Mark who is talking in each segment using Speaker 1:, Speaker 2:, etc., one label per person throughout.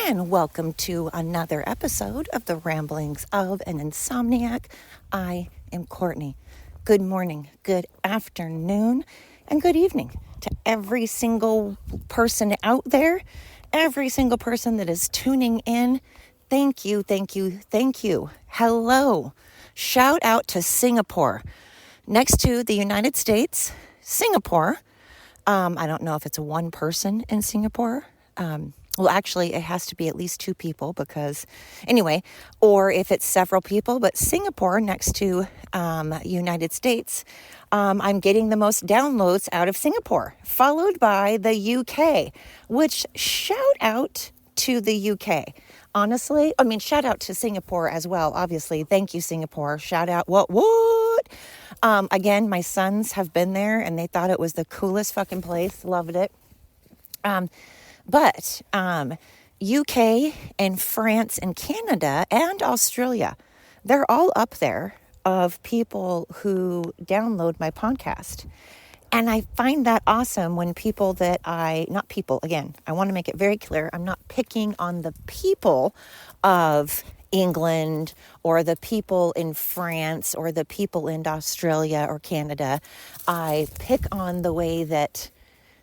Speaker 1: and welcome to another episode of the Ramblings of an Insomniac. I am Courtney. Good morning, good afternoon, and good evening to every single person out there, every single person that is tuning in. Thank you, thank you, thank you. Hello. Shout out to Singapore. Next to the United States, Singapore. I don't know if it's one person in Singapore. Well, actually, it has to be at least two people because, anyway, or if it's several people, but Singapore next to United States, I'm getting the most downloads out of Singapore, followed by the UK, which shout out to the UK. Honestly, shout out to Singapore as well, obviously. Thank you, Singapore. Shout out, what? Again, my sons have been there and they thought it was the coolest fucking place. Loved it. But UK and France and Canada and Australia, they're all up there of people who download my podcast. And I find that awesome when people that I want to make it very clear, I'm not picking on the people of England or the people in France or the people in Australia or Canada. I pick on the way that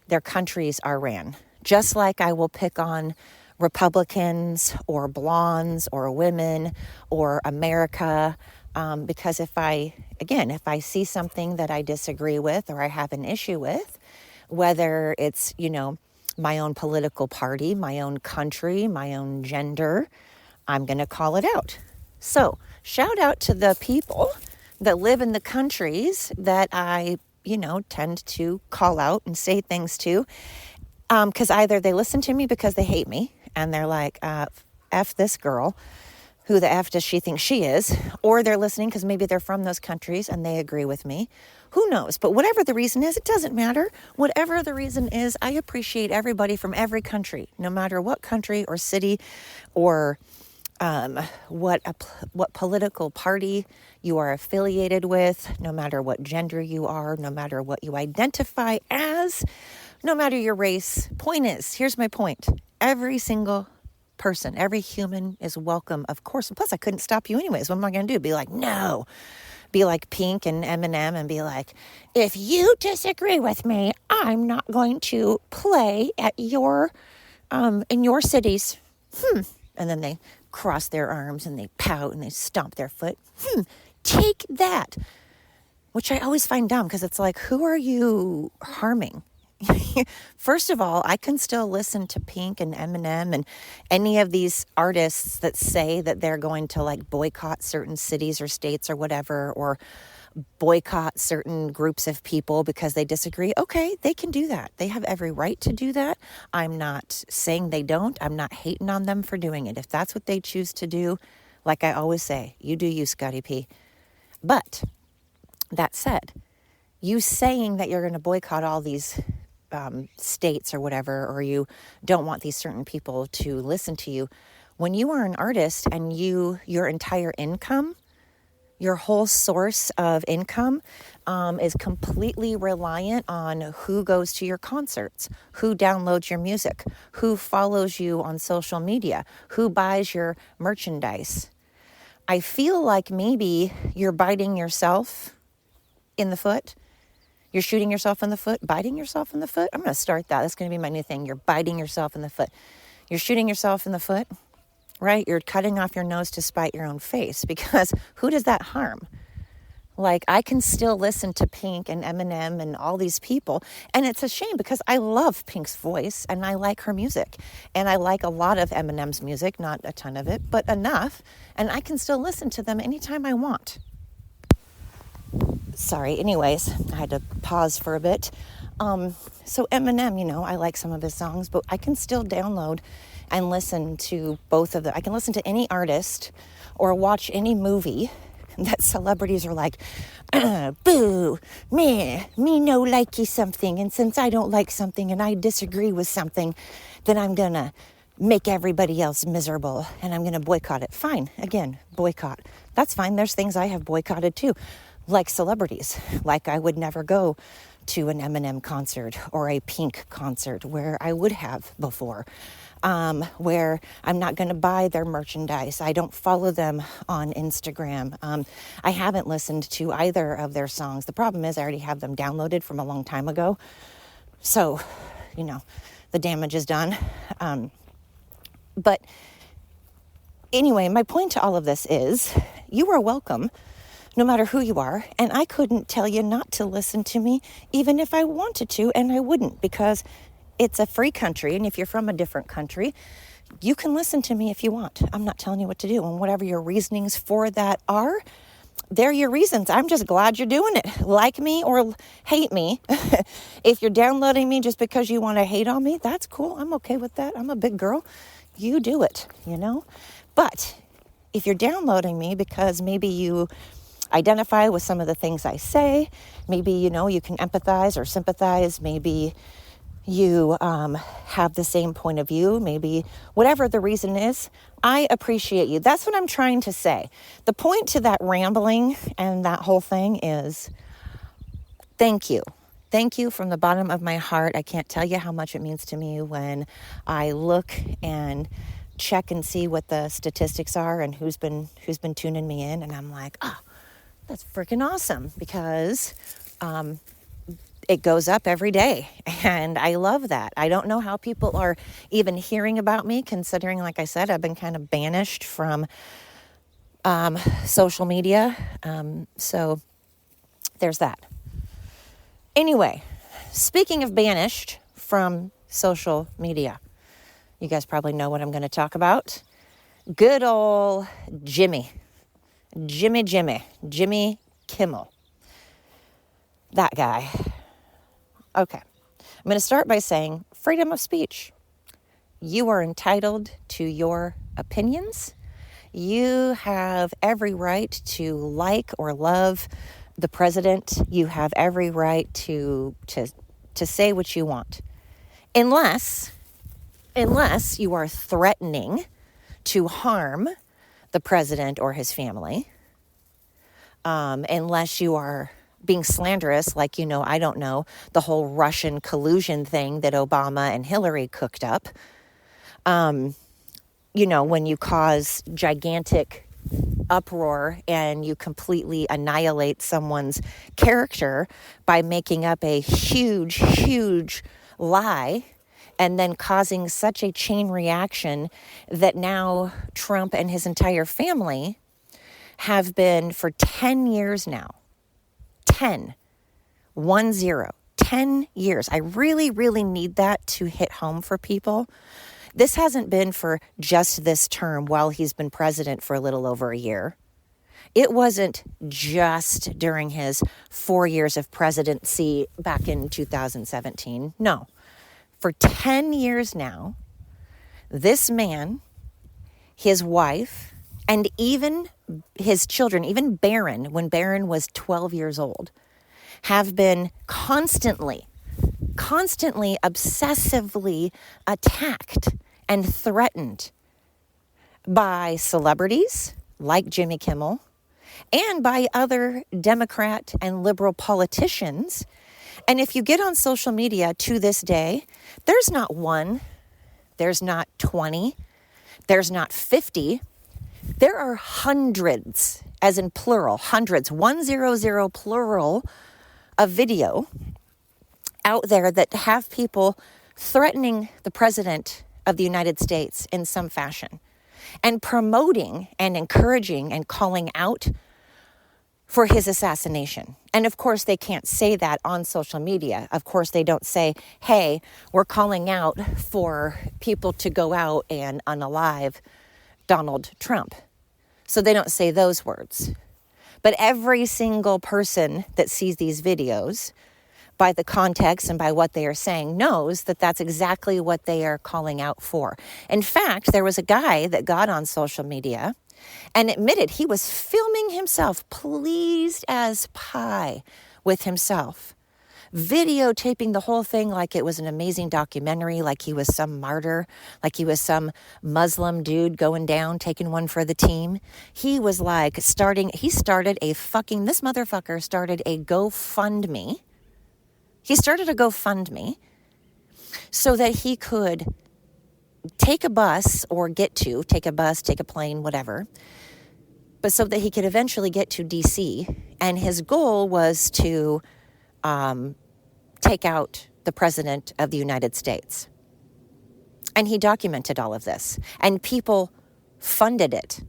Speaker 1: their countries are ran. Just like I will pick on Republicans or blondes or women or America, because if I see something that I disagree with or I have an issue with, whether it's, my own political party, my own country, my own gender, I'm going to call it out. So shout out to the people that live in the countries that I, tend to call out and say things to. Because either they listen to me because they hate me and they're like, F this girl, who the F does she think she is? Or they're listening because maybe they're from those countries and they agree with me. Who knows? But whatever the reason is, it doesn't matter. Whatever the reason is, I appreciate everybody from every country, no matter what country or city or what political party you are affiliated with, no matter what gender you are, no matter what you identify as, no matter your race. Point is, here's my point. Every single person, every human is welcome, of course. And plus, I couldn't stop you anyways. What am I going to do? Be like, no. Be like Pink and Eminem and be like, if you disagree with me, I'm not going to play at your, in your cities. And then they cross their arms and they pout and they stomp their foot. Take that. Which I always find dumb because it's like, who are you harming? First of all, I can still listen to Pink and Eminem and any of these artists that say that they're going to boycott certain cities or states or whatever, or boycott certain groups of people because they disagree. Okay, they can do that. They have every right to do that. I'm not saying they don't. I'm not hating on them for doing it. If that's what they choose to do, like I always say, you do you, Scotty P. But that said, you saying that you're going to boycott all these states or whatever, or you don't want these certain people to listen to you, when you are an artist and your entire income, your whole source of income is completely reliant on who goes to your concerts, who downloads your music, who follows you on social media, who buys your merchandise. I feel like maybe you're biting yourself in the foot. You're shooting yourself in the foot, biting yourself in the foot. I'm going to start that. That's going to be my new thing. You're biting yourself in the foot. You're shooting yourself in the foot, right? You're cutting off your nose to spite your own face, because who does that harm? I can still listen to Pink and Eminem and all these people. And it's a shame because I love Pink's voice and I like her music. And I like a lot of Eminem's music, not a ton of it, but enough. And I can still listen to them anytime I want. Sorry, anyways, I had to pause for a bit. So Eminem, I like some of his songs, but I can still download and listen to both of them. I can listen to any artist or watch any movie that celebrities are like, boo, me no likey something. And since I don't like something and I disagree with something, then I'm going to make everybody else miserable and I'm going to boycott it. Fine. Again, boycott. That's fine. There's things I have boycotted too. Like celebrities. Like I would never go to an Eminem concert or a Pink concert where I would have before, where I'm not going to buy their merchandise. I don't follow them on Instagram. I haven't listened to either of their songs. The problem is I already have them downloaded from a long time ago. So, the damage is done. But anyway, my point to all of this is you are welcome no matter who you are. And I couldn't tell you not to listen to me even if I wanted to, and I wouldn't, because it's a free country. And if you're from a different country, you can listen to me if you want. I'm not telling you what to do. And whatever your reasonings for that are, they're your reasons. I'm just glad you're doing it. Like me or hate me. If you're downloading me just because you want to hate on me, that's cool. I'm okay with that. I'm a big girl. You do it, But if you're downloading me because maybe you identify with some of the things I say, maybe, you can empathize or sympathize, maybe you have the same point of view, maybe whatever the reason is, I appreciate you. That's what I'm trying to say. The point to that rambling and that whole thing is thank you. Thank you from the bottom of my heart. I can't tell you how much it means to me when I look and check and see what the statistics are and who's been tuning me in, and I'm like, that's freaking awesome, because it goes up every day, and I love that. I don't know how people are even hearing about me, considering, like I said, I've been kind of banished from social media. So there's that. Anyway, speaking of banished from social media, you guys probably know what I'm going to talk about. Good old Jimmy Kimmel. That guy. Okay. I'm going to start by saying freedom of speech. You are entitled to your opinions. You have every right to like or love the president. You have every right to say what you want. Unless you are threatening to harm the president or his family, unless you are being slanderous, like, I don't know, the whole Russian collusion thing that Obama and Hillary cooked up, when you cause gigantic uproar and you completely annihilate someone's character by making up a huge, huge lie, and then causing such a chain reaction that now Trump and his entire family have been for 10 years now. 10 years. I really, really need that to hit home for people. This hasn't been for just this term while he's been president for a little over a year. It wasn't just during his 4 years of presidency back in 2017. No. For 10 years now, this man, his wife, and even his children, even Barron, when Barron was 12 years old, have been constantly, obsessively attacked and threatened by celebrities like Jimmy Kimmel and by other Democrat and liberal politicians. And if you get on social media to this day, there's not one, there's not 20, there's not 50, there are hundreds, as in plural, hundreds, 100 plural of video out there that have people threatening the president of the United States in some fashion and promoting and encouraging and calling out for his assassination. And of course, they can't say that on social media. Of course, they don't say, hey, we're calling out for people to go out and unalive Donald Trump. So they don't say those words. But every single person that sees these videos, by the context and by what they are saying, knows that that's exactly what they are calling out for. In fact, there was a guy that got on social media and admitted he was filming himself, pleased as pie with himself, videotaping the whole thing like it was an amazing documentary, like he was some martyr, like he was some Muslim dude going down, taking one for the team. He was like this motherfucker started a GoFundMe He started a GoFundMe so that he could take a bus, take a plane, whatever, but so that he could eventually get to DC. And his goal was to take out the President of the United States. And he documented all of this. And people funded it.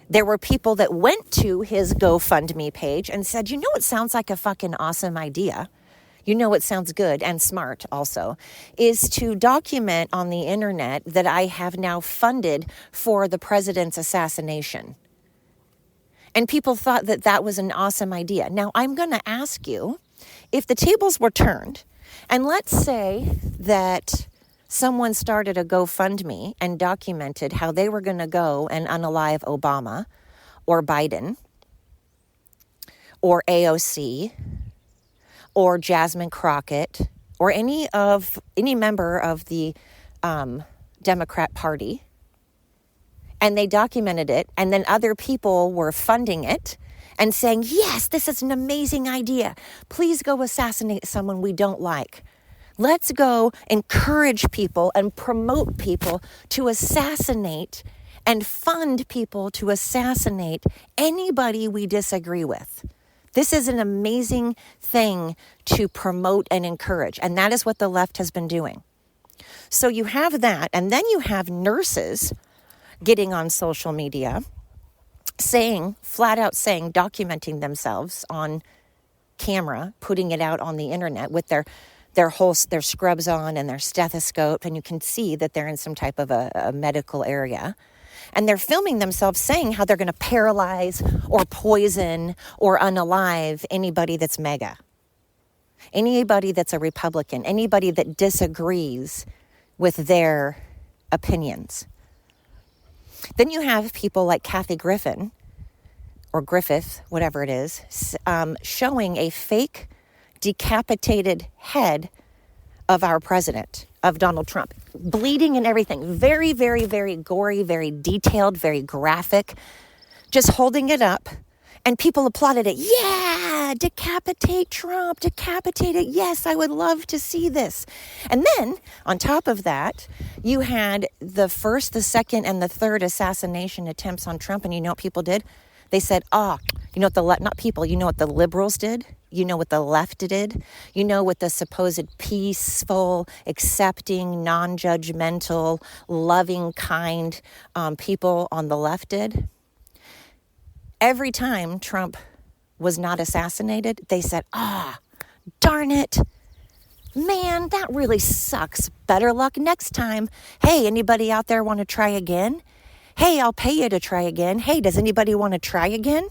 Speaker 1: There were people that went to his GoFundMe page and said, you know, it sounds like a fucking awesome idea. You know, it sounds good and smart also, is to document on the internet that I have now funded for the president's assassination. And people thought that that was an awesome idea. Now, I'm going to ask you, if the tables were turned, and let's say that someone started a GoFundMe and documented how they were going to go and unalive Obama or Biden or AOC or Jasmine Crockett or any member of the Democrat Party, and they documented it, and then other people were funding it and saying, yes, this is an amazing idea. Please go assassinate someone we don't like. Let's go encourage people and promote people to assassinate and fund people to assassinate anybody we disagree with. This is an amazing thing to promote and encourage, and that is what the left has been doing. So you have that, and then you have nurses getting on social media flat out saying, documenting themselves on camera, putting it out on the internet with their scrubs on and their stethoscope, and you can see that they're in some type of a medical area. And they're filming themselves saying how they're going to paralyze or poison or unalive anybody that's MAGA, anybody that's a Republican, anybody that disagrees with their opinions. Then you have people like Kathy Griffin, or Griffith, whatever it is, showing a fake decapitated head of our president, of Donald Trump, bleeding and everything. Very, very, very gory, very detailed, very graphic, just holding it up. And people applauded it. Yeah, decapitate Trump, decapitate it. Yes, I would love to see this. And then on top of that, you had the first, the second, and the third assassination attempts on Trump. And you know what people did? They said, you know what not people, you know what the liberals did? You know what the left did? You know what the supposed peaceful, accepting, non-judgmental, loving, kind people on the left did? Every time Trump was not assassinated, they said, darn it. Man, that really sucks. Better luck next time. Hey, anybody out there want to try again? Hey, I'll pay you to try again. Hey, does anybody want to try again?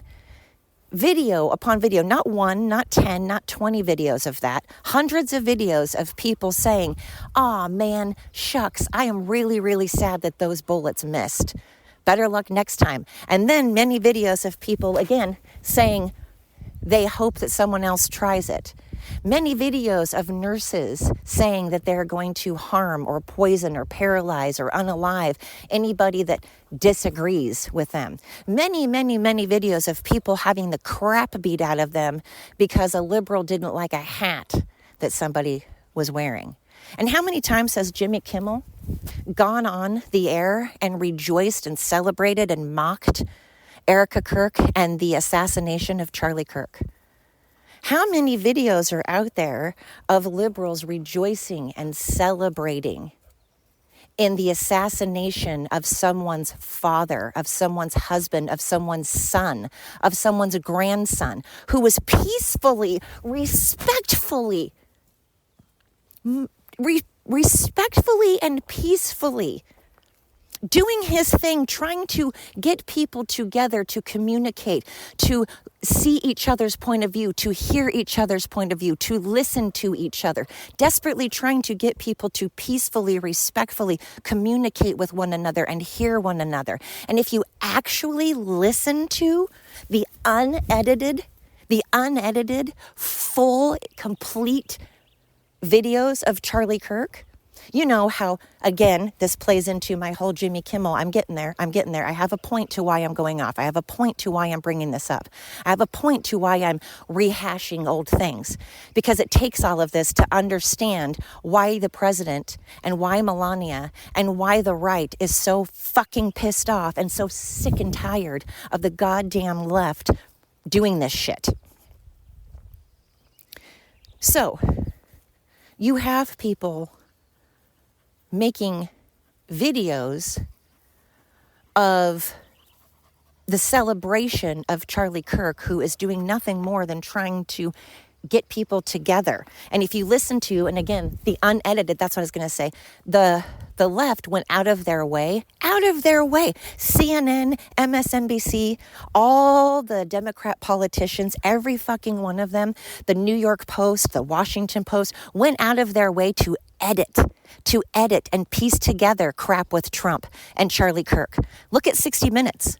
Speaker 1: Video upon video, not 1, not 10, not 20 videos of that. Hundreds of videos of people saying, man, shucks, I am really, really sad that those bullets missed. Better luck next time. And then many videos of people, again, saying they hope that someone else tries it. Many videos of nurses saying that they're going to harm or poison or paralyze or unalive anybody that disagrees with them. Many, many, many videos of people having the crap beat out of them because a liberal didn't like a hat that somebody was wearing. And how many times has Jimmy Kimmel gone on the air and rejoiced and celebrated and mocked Erica Kirk and the assassination of Charlie Kirk? How many videos are out there of liberals rejoicing and celebrating in the assassination of someone's father, of someone's husband, of someone's son, of someone's grandson, who was peacefully, respectfully and peacefully doing his thing, trying to get people together to communicate, to see each other's point of view, to hear each other's point of view, to listen to each other, desperately trying to get people to peacefully, respectfully communicate with one another and hear one another. And if you actually listen to the unedited, full, complete videos of Charlie Kirk, You know how, again, this plays into my whole Jimmy Kimmel. I'm getting there. I have a point to why I'm going off. I have a point to why I'm bringing this up. I have a point to why I'm rehashing old things. Because it takes all of this to understand why the president and why Melania and why the right is so fucking pissed off and so sick and tired of the goddamn left doing this shit. So, you have people making videos of the celebration of Charlie Kirk, who is doing nothing more than trying to get people together. And if you listen to, and again, the unedited, that's what I was going to say, the left went out of their way, CNN, MSNBC, all the Democrat politicians, every fucking one of them, the New York Post, the Washington Post, went out of their way to edit and piece together crap with Trump and Charlie Kirk. Look at 60 Minutes.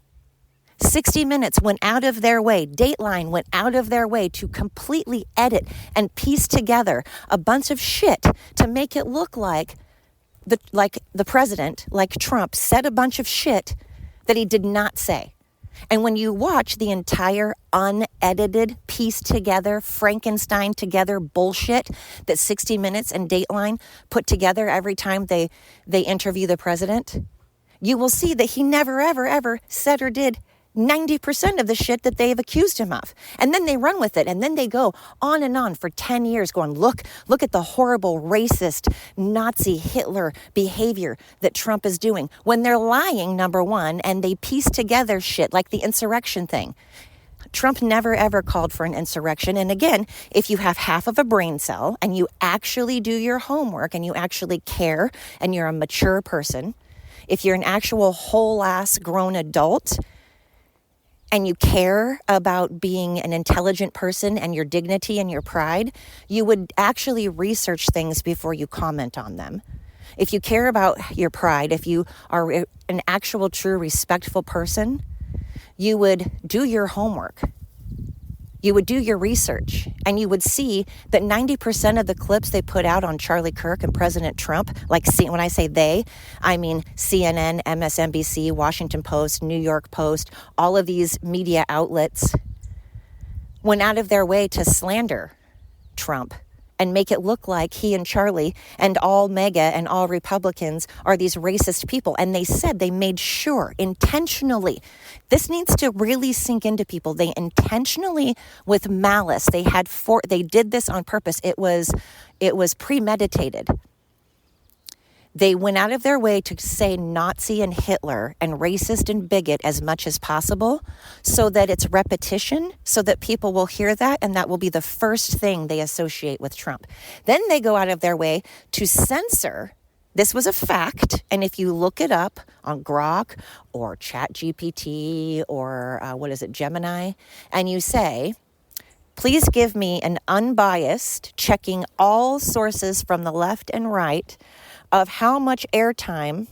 Speaker 1: 60 Minutes went out of their way, Dateline went out of their way to completely edit and piece together a bunch of shit to make it look like the president, like Trump, said a bunch of shit that he did not say. And when you watch the entire unedited, pieced together, Frankenstein together bullshit that 60 Minutes and Dateline put together every time they interview the president, you will see that he never, ever, ever said or did 90% of the shit that they've accused him of. And then they run with it. And then they go on and on for 10 years going, look at the horrible, racist, Nazi, Hitler behavior that Trump is doing. When they're lying, number one, and they piece together shit like the insurrection thing. Trump never, ever called for an insurrection. And again, if you have half of a brain cell and you actually do your homework and you actually care and you're a mature person, if you're an actual whole-ass grown adult, and you care about being an intelligent person and your dignity and your pride, you would actually research things before you comment on them. If you care about your pride, if you are an actual, true, respectful person, you would do your homework. You would do your research, and you would see that 90% of the clips they put out on Charlie Kirk and President Trump, like when I say they, I mean CNN, MSNBC, Washington Post, New York Post, all of these media outlets went out of their way to slander Trump and make it look like he and Charlie and all MAGA and all Republicans are these racist people. And they said, they made sure intentionally, this needs to really sink into people. They intentionally, with malice, they did this on purpose. It was premeditated. They went out of their way to say Nazi and Hitler and racist and bigot as much as possible so that it's repetition, so that people will hear that, and that will be the first thing they associate with Trump. Then they go out of their way to censor. This was a fact, and if you look it up on Grok or ChatGPT or Gemini, and you say, please give me an unbiased, checking all sources from the left and right, of how much airtime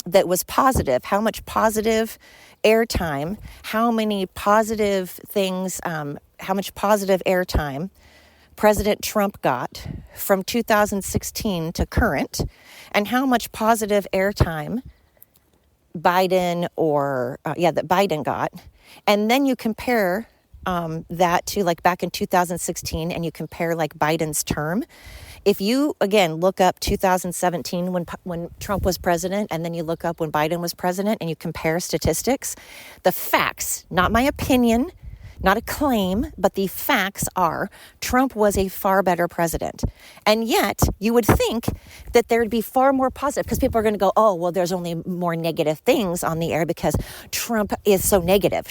Speaker 1: that was positive, how much positive airtime, how many positive things, how much positive airtime President Trump got from 2016 to current, and how much positive airtime that Biden got. And then you compare that to like back in 2016, and you compare like Biden's term. If you, again, look up 2017 when Trump was president, and then you look up when Biden was president, and you compare statistics, the facts, not my opinion, not a claim, but the facts are Trump was a far better president. And yet you would think that there would be far more positive, because people are going to go, oh, well, there's only more negative things on the air because Trump is so negative.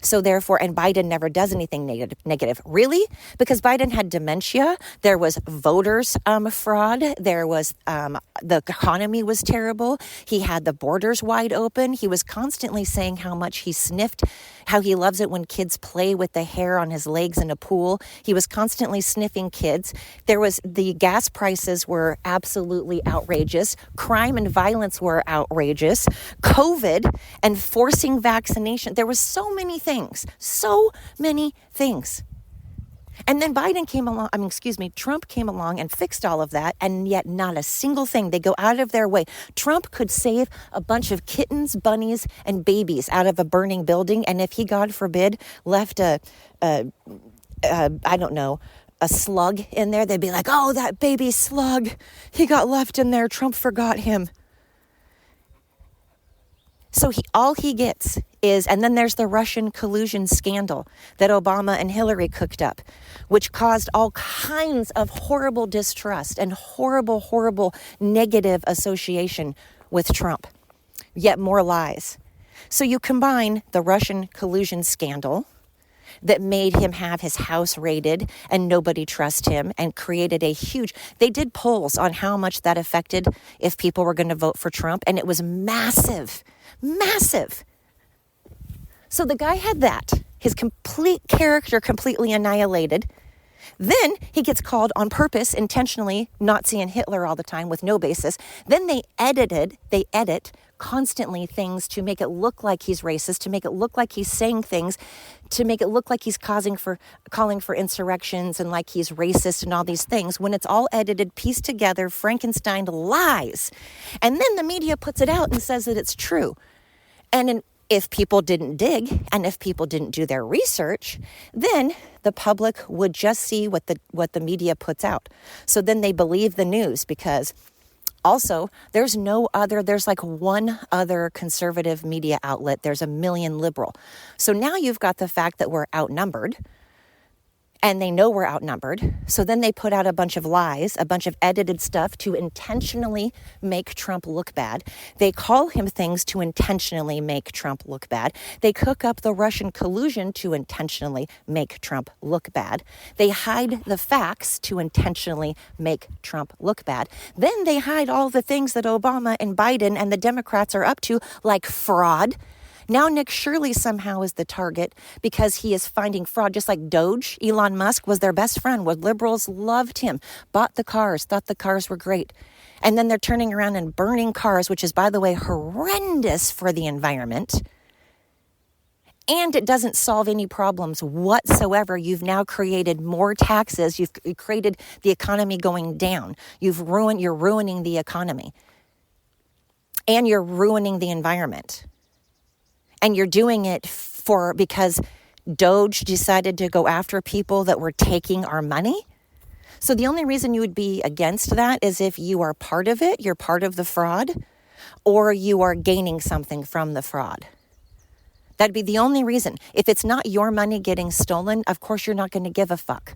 Speaker 1: So therefore, and Biden never does anything negative. Really? Because Biden had dementia. There was voters fraud. There was the economy was terrible. He had the borders wide open. He was constantly saying how much he sniffed, how he loves it when kids play with the hair on his legs in a pool. He was constantly sniffing kids. The gas prices were absolutely outrageous. Crime and violence were outrageous. COVID and forcing vaccination. There was so many things. And then Trump came along and fixed all of that, and yet not a single thing. They go out of their way. Trump could save a bunch of kittens, bunnies, and babies out of a burning building, and if he, God forbid, left a slug in there, they'd be like, oh, that baby slug, he got left in there, Trump forgot him. So all he gets is, and then there's the Russian collusion scandal that Obama and Hillary cooked up, which caused all kinds of horrible distrust and horrible, horrible negative association with Trump, yet more lies. So you combine the Russian collusion scandal that made him have his house raided and nobody trust him and created they did polls on how much that affected if people were going to vote for Trump, and it was massive. So the guy had that, his complete character completely annihilated. Then he gets called on purpose, intentionally, Nazi and Hitler all the time with no basis. Then they edit constantly things to make it look like he's racist, to make it look like he's saying things, to make it look like he's calling for insurrections and like he's racist and all these things, when it's all edited, pieced together, Frankenstein lies. And then the media puts it out and says that it's true. And if people didn't dig and if people didn't do their research, then the public would just see what the media puts out. So then they believe the news, because also there's like one other conservative media outlet. There's a million liberal. So now you've got the fact that we're outnumbered. And they know we're outnumbered. So then they put out a bunch of lies, a bunch of edited stuff to intentionally make Trump look bad. They call him things to intentionally make Trump look bad. They cook up the Russian collusion to intentionally make Trump look bad. They hide the facts to intentionally make Trump look bad. Then they hide all the things that Obama and Biden and the Democrats are up to, like fraud. Now Nick Shirley somehow is the target because he is finding fraud, just like Doge. Elon Musk was their best friend, where liberals loved him, bought the cars, thought the cars were great. And then they're turning around and burning cars, which is, by the way, horrendous for the environment. And it doesn't solve any problems whatsoever. You've now created more taxes. You've created the economy going down. You're ruining the economy. And you're ruining the environment. And you're doing it because Doge decided to go after people that were taking our money. So the only reason you would be against that is if you are part of it, you're part of the fraud, or you are gaining something from the fraud. That'd be the only reason. If it's not your money getting stolen, of course you're not going to give a fuck.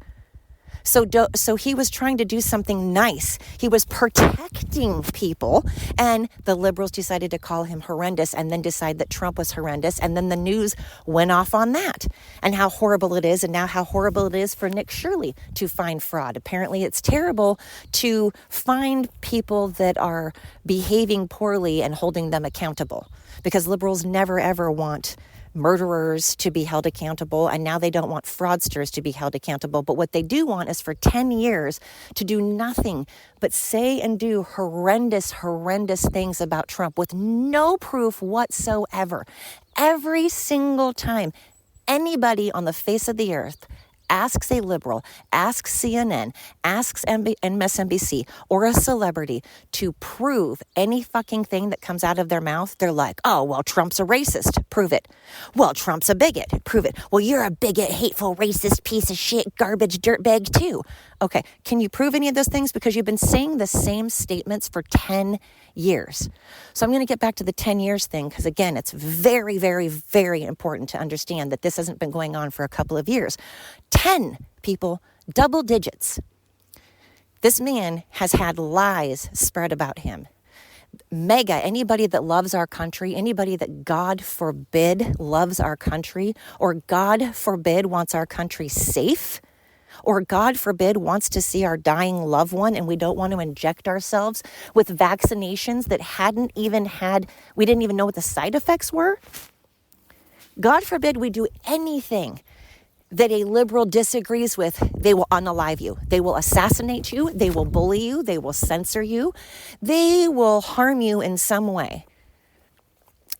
Speaker 1: So he was trying to do something nice. He was protecting people, and the liberals decided to call him horrendous and then decide that Trump was horrendous, and then the news went off on that and how horrible it is, and now how horrible it is for Nick Shirley to find fraud. Apparently it's terrible to find people that are behaving poorly and holding them accountable, because liberals never ever want murderers to be held accountable, and now they don't want fraudsters to be held accountable. But what they do want is for 10 years to do nothing but say and do horrendous things about Trump with no proof whatsoever. Every single time anybody on the face of the earth asks a liberal, asks CNN, asks MSNBC, or a celebrity to prove any fucking thing that comes out of their mouth, they're like, oh, well, Trump's a racist. Prove it. Well, Trump's a bigot. Prove it. Well, you're a bigot, hateful, racist piece of shit, garbage, dirtbag too. Okay, can you prove any of those things? Because you've been saying the same statements for 10 years. So I'm going to get back to the 10 years thing, because again, it's very, very, very important to understand that this hasn't been going on for a couple of years. 10 people, double digits. This man has had lies spread about him. Anybody that loves our country, anybody that God forbid loves our country, or God forbid wants our country safe, or God forbid wants to see our dying loved one, and we don't want to inject ourselves with vaccinations that we didn't even know what the side effects were. God forbid we do anything that a liberal disagrees with, they will unalive you. They will assassinate you. They will bully you. They will censor you. They will harm you in some way.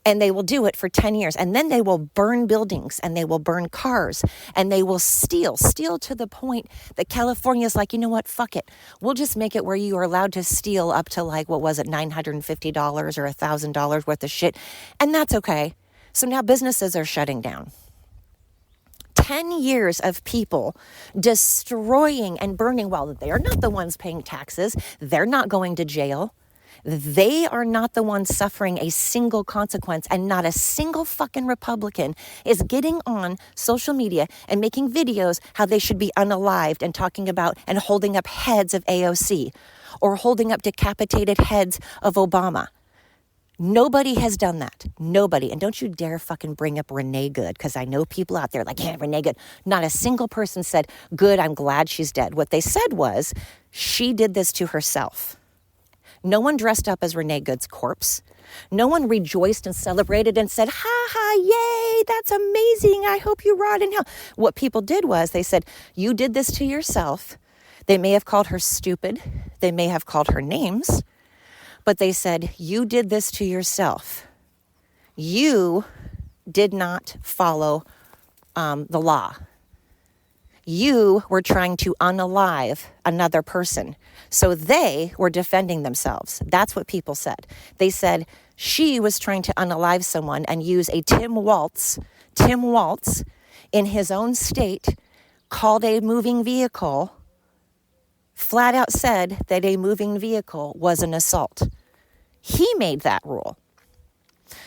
Speaker 1: And they will do it for 10 years. And then they will burn buildings and they will burn cars and they will steal to the point that California is like, you know what, fuck it. We'll just make it where you are allowed to steal up to like, what was it, $950 or $1,000 worth of shit. And that's okay. So now businesses are shutting down. 10 years of people destroying and burning while they're not the ones paying taxes. They're not going to jail. They are not the ones suffering a single consequence, and not a single fucking Republican is getting on social media and making videos how they should be unalived and talking about and holding up heads of AOC or holding up decapitated heads of Obama. Nobody has done that. Nobody. And don't you dare fucking bring up Renee Good, because I know people out there like, yeah, Renee Good. Not a single person said, good, I'm glad she's dead. What they said was, she did this to herself. No one dressed up as Renee Good's corpse. No one rejoiced and celebrated and said, ha ha, yay, that's amazing. I hope you rot in hell. What people did was they said, you did this to yourself. They may have called her stupid. They may have called her names. But they said, you did this to yourself. You did not follow the law. You were trying to unalive another person. So they were defending themselves. That's what people said. They said she was trying to unalive someone and use a Tim Waltz in his own state, called a moving vehicle, flat out said that a moving vehicle was an assault. He made that rule.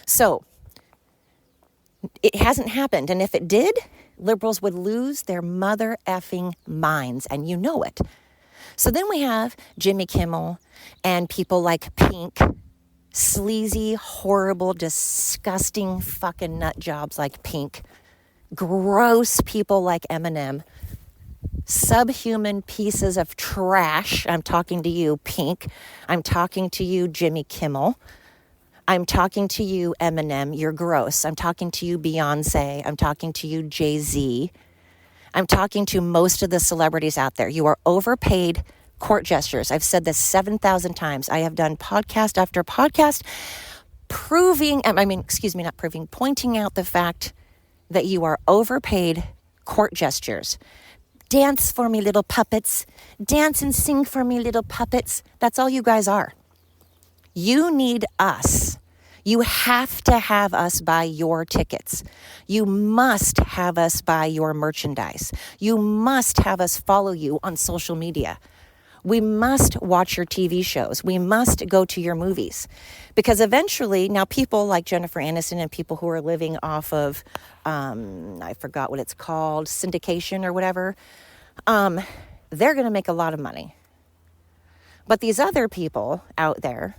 Speaker 1: So it hasn't happened. And if it did, liberals would lose their mother effing minds, and you know it. So then we have Jimmy Kimmel and people like Pink, sleazy, horrible, disgusting fucking nut jobs like Pink, gross people like Eminem, subhuman pieces of trash. I'm talking to you, Pink. I'm talking to you, Jimmy Kimmel. I'm talking to you, Eminem, you're gross. I'm talking to you, Beyonce. I'm talking to you, Jay-Z. I'm talking to most of the celebrities out there. You are overpaid court gestures. I've said this 7,000 times. I have done podcast after podcast pointing out the fact that you are overpaid court gestures. Dance for me, little puppets. Dance and sing for me, little puppets. That's all you guys are. You need us. You have to have us buy your tickets. You must have us buy your merchandise. You must have us follow you on social media. We must watch your TV shows. We must go to your movies. Because eventually, now people like Jennifer Aniston and people who are living off of, I forgot what it's called, syndication or whatever, they're going to make a lot of money. But these other people out there,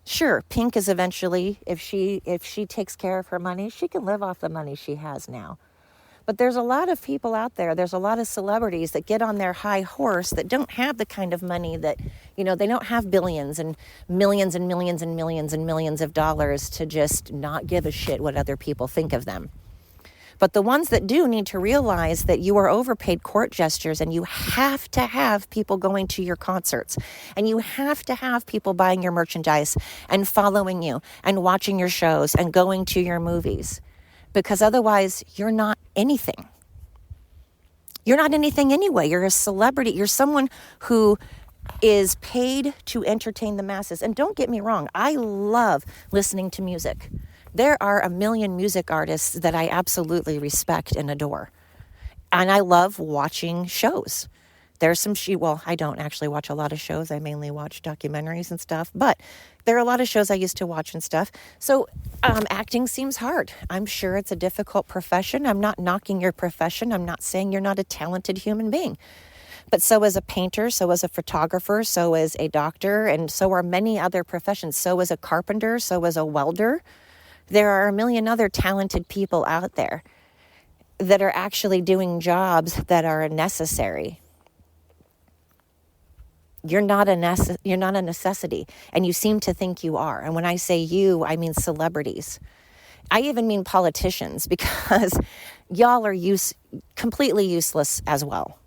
Speaker 1: sure, Pink is eventually, if she takes care of her money, she can live off the money she has now. But there's a lot of people out there, there's a lot of celebrities that get on their high horse that don't have the kind of money that, they don't have billions and millions and millions and millions and millions of dollars to just not give a shit what other people think of them. But the ones that do need to realize that you are overpaid court gestures, and you have to have people going to your concerts, and you have to have people buying your merchandise and following you and watching your shows and going to your movies, because otherwise you're not anything. You're not anything anyway. You're a celebrity. You're someone who is paid to entertain the masses. And don't get me wrong, I love listening to music. There are a million music artists that I absolutely respect and adore. And I love watching shows. There's some, I don't actually watch a lot of shows. I mainly watch documentaries and stuff. But there are a lot of shows I used to watch and stuff. So acting seems hard. I'm sure it's a difficult profession. I'm not knocking your profession. I'm not saying you're not a talented human being. But so is a painter, so is a photographer, so is a doctor, and so are many other professions. So is a carpenter, so is a welder. There are a million other talented people out there that are actually doing jobs that are necessary. You're not a necessity, and you seem to think you are. And when I say you, I mean celebrities. I even mean politicians, because y'all are completely useless as well.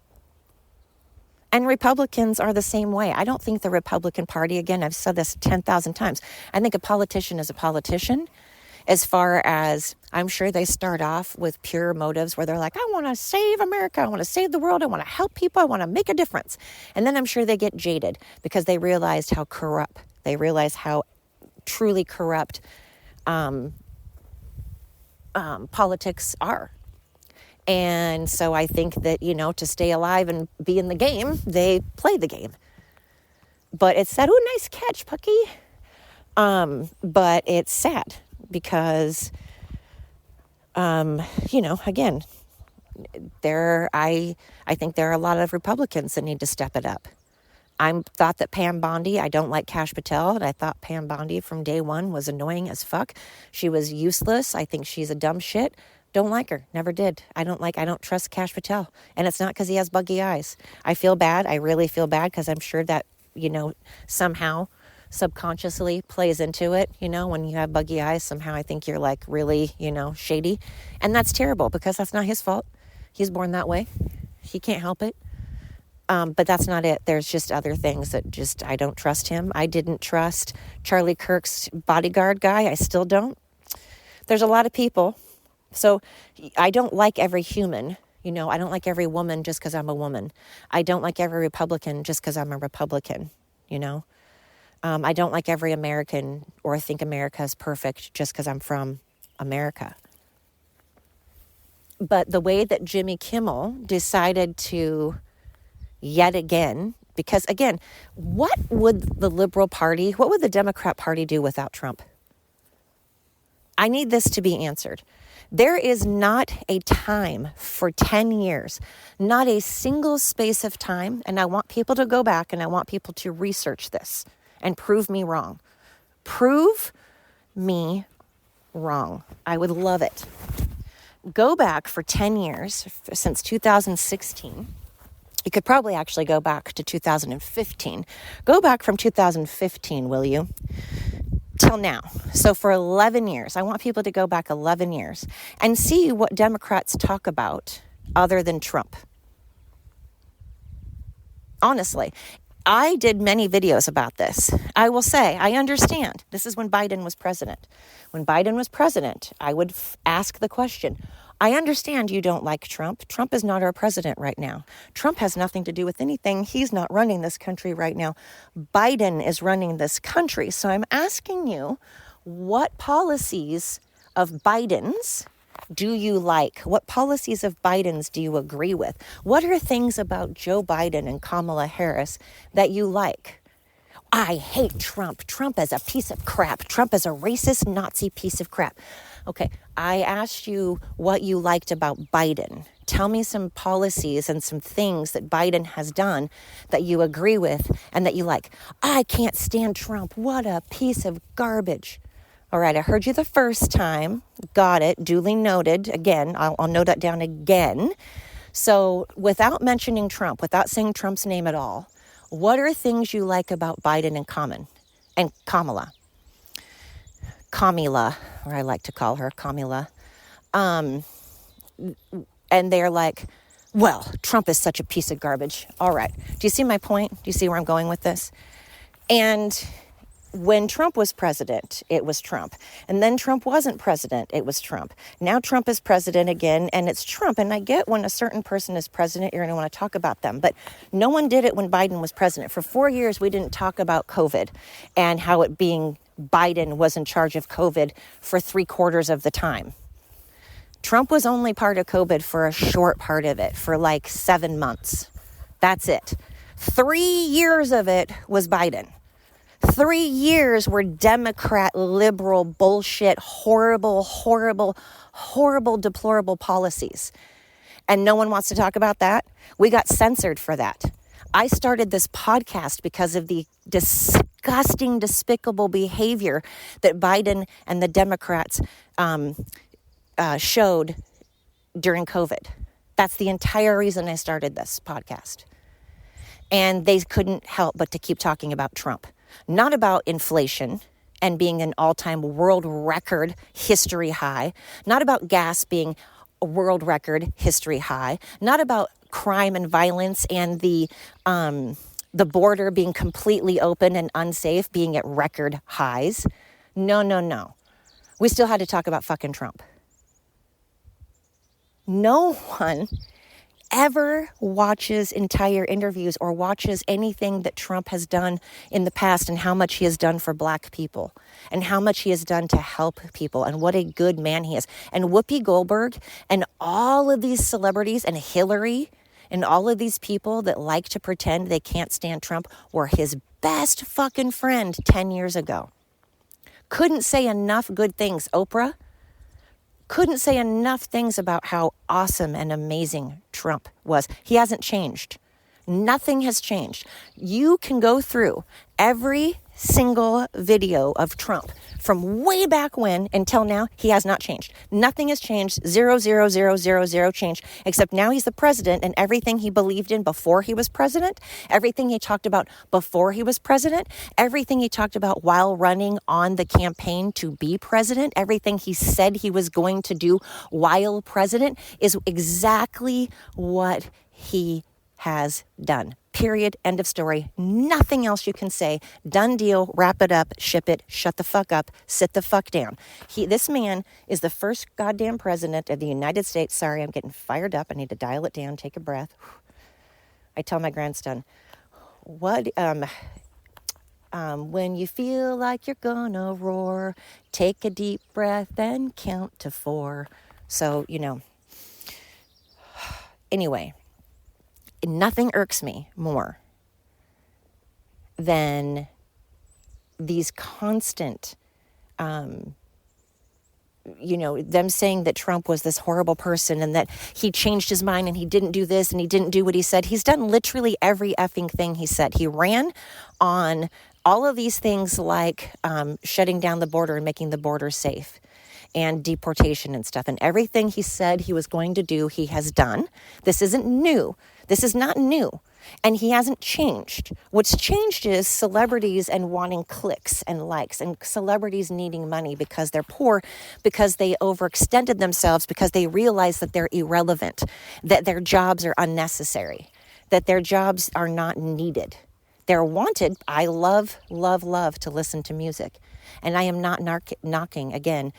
Speaker 1: And Republicans are the same way. I don't think the Republican Party, again, I've said this 10,000 times, I think a politician is a politician. As far as, I'm sure they start off with pure motives where they're like, I want to save America. I want to save the world. I want to help people. I want to make a difference. And then I'm sure they get jaded because they realized how corrupt, they realize how truly corrupt politics are. And so I think that, to stay alive and be in the game, they play the game. But it's sad. Oh, nice catch, Pucky. But it's sad because, again, I think there are a lot of Republicans that need to step it up. I thought that Pam Bondi, I don't like Kash Patel, and I thought Pam Bondi from day one was annoying as fuck. She was useless. I think she's a dumb shit. Don't like her. Never did. I don't trust Kash Patel. And it's not because he has buggy eyes. I feel bad. I really feel bad because I'm sure that, somehow subconsciously plays into it. When you have buggy eyes, somehow I think you're like really, shady. And that's terrible because that's not his fault. He's born that way. He can't help it. But that's not it. There's just other things that I don't trust him. I didn't trust Charlie Kirk's bodyguard guy. I still don't. There's a lot of people. So I don't like every human. I don't like every woman just because I'm a woman. I don't like every Republican just because I'm a Republican. I don't like every American or think America is perfect just because I'm from America. But the way that Jimmy Kimmel decided to yet again, because again, what would the Democrat Party do without Trump? I need this to be answered. There is not a time for 10 years, not a single space of time, and I want people to go back and I want people to research this and prove me wrong. Prove me wrong. I would love it. Go back for 10 years, since 2016. You could probably actually go back to 2015. Go back from 2015, will you? Till now. So for 11 years, I want people to go back 11 years and see what Democrats talk about other than Trump. Honestly, I did many videos about this. I will say, I understand. This is when Biden was president. When Biden was president, I would ask the question, I understand you don't like Trump. Trump is not our president right now. Trump has nothing to do with anything. He's not running this country right now. Biden is running this country. So I'm asking you, what policies of Biden's do you like? What policies of Biden's do you agree with? What are things about Joe Biden and Kamala Harris that you like? I hate Trump. Trump is a piece of crap. Trump is a racist Nazi piece of crap. Okay, I asked you what you liked about Biden. Tell me some policies and some things that Biden has done that you agree with and that you like. I can't stand Trump. What a piece of garbage. All right, I heard you the first time. Got it. Duly noted. Again, I'll note that down again. So without mentioning Trump, without saying Trump's name at all, what are things you like about Biden and Kamala? Kamila, or I like to call her Kamila. And they're like, well, Trump is such a piece of garbage. All right. Do you see my point? Do you see where I'm going with this? And when Trump was president, it was Trump. And then Trump wasn't president, it was Trump. Now Trump is president again, and it's Trump. And I get when a certain person is president, you're going to want to talk about them. But no one did it when Biden was president. For 4 years, we didn't talk about COVID and how it being Biden was in charge of COVID for 3/4 of the time. Trump was only part of COVID for a short part of it, for like 7 months. That's it. 3 years of it was Biden. 3 years were Democrat, liberal, bullshit, horrible, deplorable policies. And no one wants to talk about that. We got censored for that. I started this podcast because of the disgusting, despicable behavior that Biden and the Democrats showed during COVID. That's the entire reason I started this podcast. And they couldn't help but to keep talking about Trump. Not about inflation and being an all-time world record history high. Not about gas being a world record history high. Not about crime and violence and the border being completely open and unsafe, being at record highs. No. we still had to talk about fucking Trump. No one ever watches entire interviews or watches anything that Trump has done in the past and how much he has done for black people and how much he has done to help people and what a good man he is. And Whoopi Goldberg and all of these celebrities and Hillary and all of these people that like to pretend they can't stand Trump were his best fucking friend 10 years ago. Couldn't say enough good things. Oprah couldn't say enough things about how awesome and amazing Trump was. He hasn't changed. Nothing has changed. You can go through every single video of Trump from way back when until now. He has not changed. Nothing has changed. 0.00000 change, except now he's the president, and everything he believed in before he was president, everything he talked about before he was president, everything he talked about while running on the campaign to be president, everything he said he was going to do while president is exactly what he has done. Period. End of story. Nothing else you can say. Done deal. Wrap it up. Ship it. Shut the fuck up. Sit the fuck down. This man is the first goddamn president of the United States. Sorry, I'm getting fired up. I need to dial it down. Take a breath. I tell my grandson, when you feel like you're gonna roar, take a deep breath and count to 4. So, anyway. Nothing irks me more than these constant, them saying that Trump was this horrible person and that he changed his mind and he didn't do this and he didn't do what he said. He's done literally every effing thing he said. He ran on all of these things like shutting down the border and making the border safe and deportation and stuff. And everything he said he was going to do, he has done. This isn't new. This is not new. And he hasn't changed. What's changed is celebrities and wanting clicks and likes, and celebrities needing money because they're poor, because they overextended themselves, because they realize that they're irrelevant, that their jobs are unnecessary, that their jobs are not needed. They're wanted. I love, love, love to listen to music. And I am not knocking, again,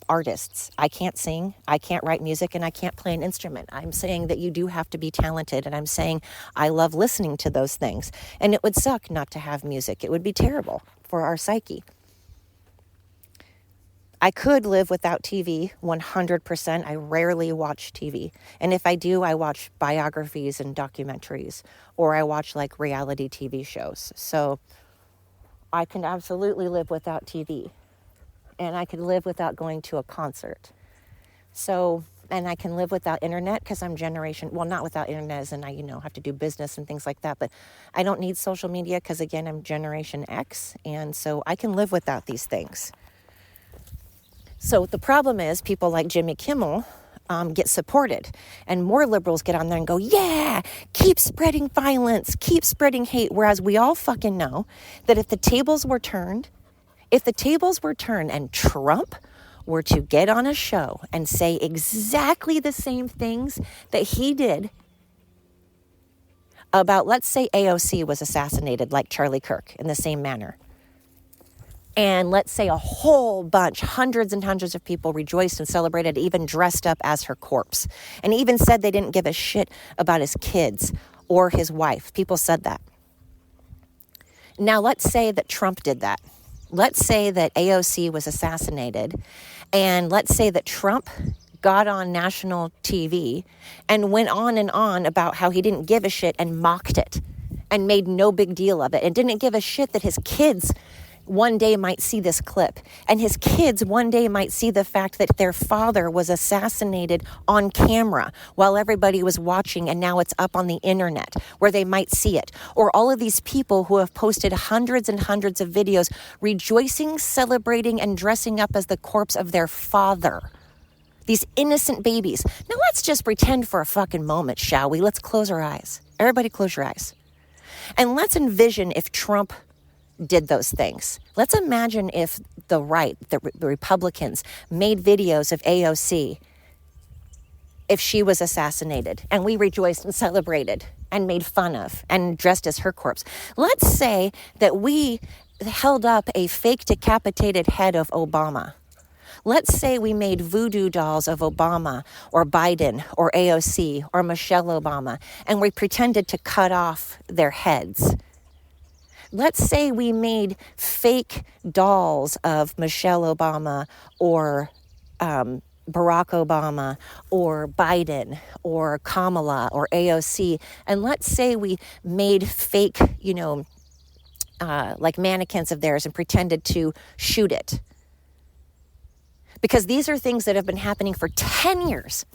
Speaker 1: artists. I can't sing, I can't write music, and I can't play an instrument. I'm saying that you do have to be talented, and I'm saying I love listening to those things. And it would suck not to have music. It would be terrible for our psyche. I could live without TV 100%. I rarely watch TV. And if I do, I watch biographies and documentaries, or I watch like reality TV shows. So I can absolutely live without TV. And I could live without going to a concert. So, and I can live without internet because I'm not without internet as in I, have to do business and things like that. But I don't need social media because, again, I'm Generation X. And so I can live without these things. So the problem is people like Jimmy Kimmel get supported. And more liberals get on there and go, yeah, keep spreading violence, keep spreading hate. Whereas we all fucking know that if the tables were turned and Trump were to get on a show and say exactly the same things that he did about, let's say AOC was assassinated like Charlie Kirk in the same manner. And let's say a whole bunch, hundreds and hundreds of people rejoiced and celebrated, even dressed up as her corpse, and even said they didn't give a shit about his kids or his wife. People said that. Now, let's say that Trump did that. Let's say that AOC was assassinated, and let's say that Trump got on national TV and went on about how he didn't give a shit and mocked it and made no big deal of it and didn't give a shit that his kids one day might see this clip, and his kids one day might see the fact that their father was assassinated on camera while everybody was watching, and now it's up on the internet where they might see it. Or all of these people who have posted hundreds and hundreds of videos rejoicing, celebrating, and dressing up as the corpse of their father. These innocent babies. Now let's just pretend for a fucking moment, shall we? Let's close our eyes. Everybody close your eyes. And let's envision if Trump did those things. Let's imagine if the right, the Republicans, made videos of AOC if she was assassinated, and we rejoiced and celebrated and made fun of and dressed as her corpse. Let's say that we held up a fake decapitated head of Obama, Let's say we made voodoo dolls of Obama or Biden or AOC or Michelle Obama, and we pretended to cut off their heads. Let's say we made fake dolls of Michelle Obama or Barack Obama or Biden or Kamala or AOC. And let's say we made fake, like mannequins of theirs and pretended to shoot it. Because these are things that have been happening for 10 years.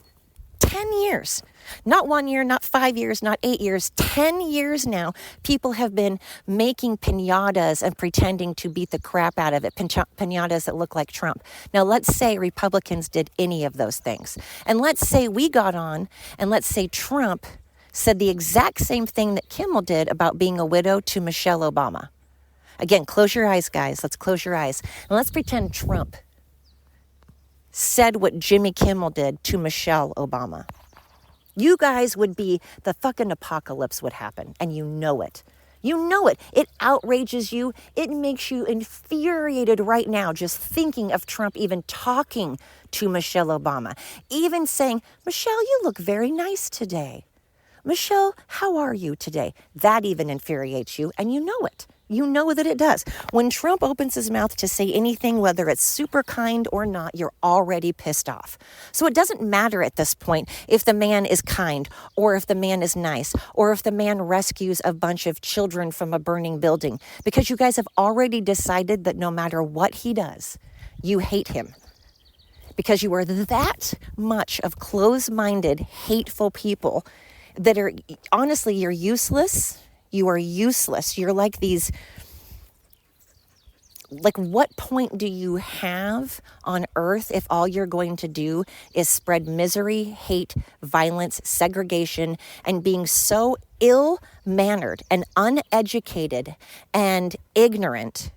Speaker 1: 10 years. Not 1 year, not 5 years, not 8 years. 10 years now, people have been making piñatas and pretending to beat the crap out of it. Piñatas that look like Trump. Now, let's say Republicans did any of those things. And let's say we got on and let's say Trump said the exact same thing that Kimmel did about being a widow to Michelle Obama. Again, close your eyes, guys. Let's close your eyes. And let's pretend Trump said what Jimmy Kimmel did to Michelle Obama. You guys would be, the fucking apocalypse would happen, and you know it. You know it. It outrages you. It makes you infuriated right now just thinking of Trump even talking to Michelle Obama. Even saying, Michelle, you look very nice today. Michelle, how are you today? That even infuriates you, and you know it. You know that it does. When Trump opens his mouth to say anything, whether it's super kind or not, you're already pissed off. So it doesn't matter at this point if the man is kind or if the man is nice or if the man rescues a bunch of children from a burning building, because you guys have already decided that no matter what he does, you hate him. Because you are that much of closed-minded, hateful people that are, honestly, you're useless. You are useless. You're like these, like what point do you have on earth if all you're going to do is spread misery, hate, violence, segregation, and being so ill-mannered and uneducated and ignorant,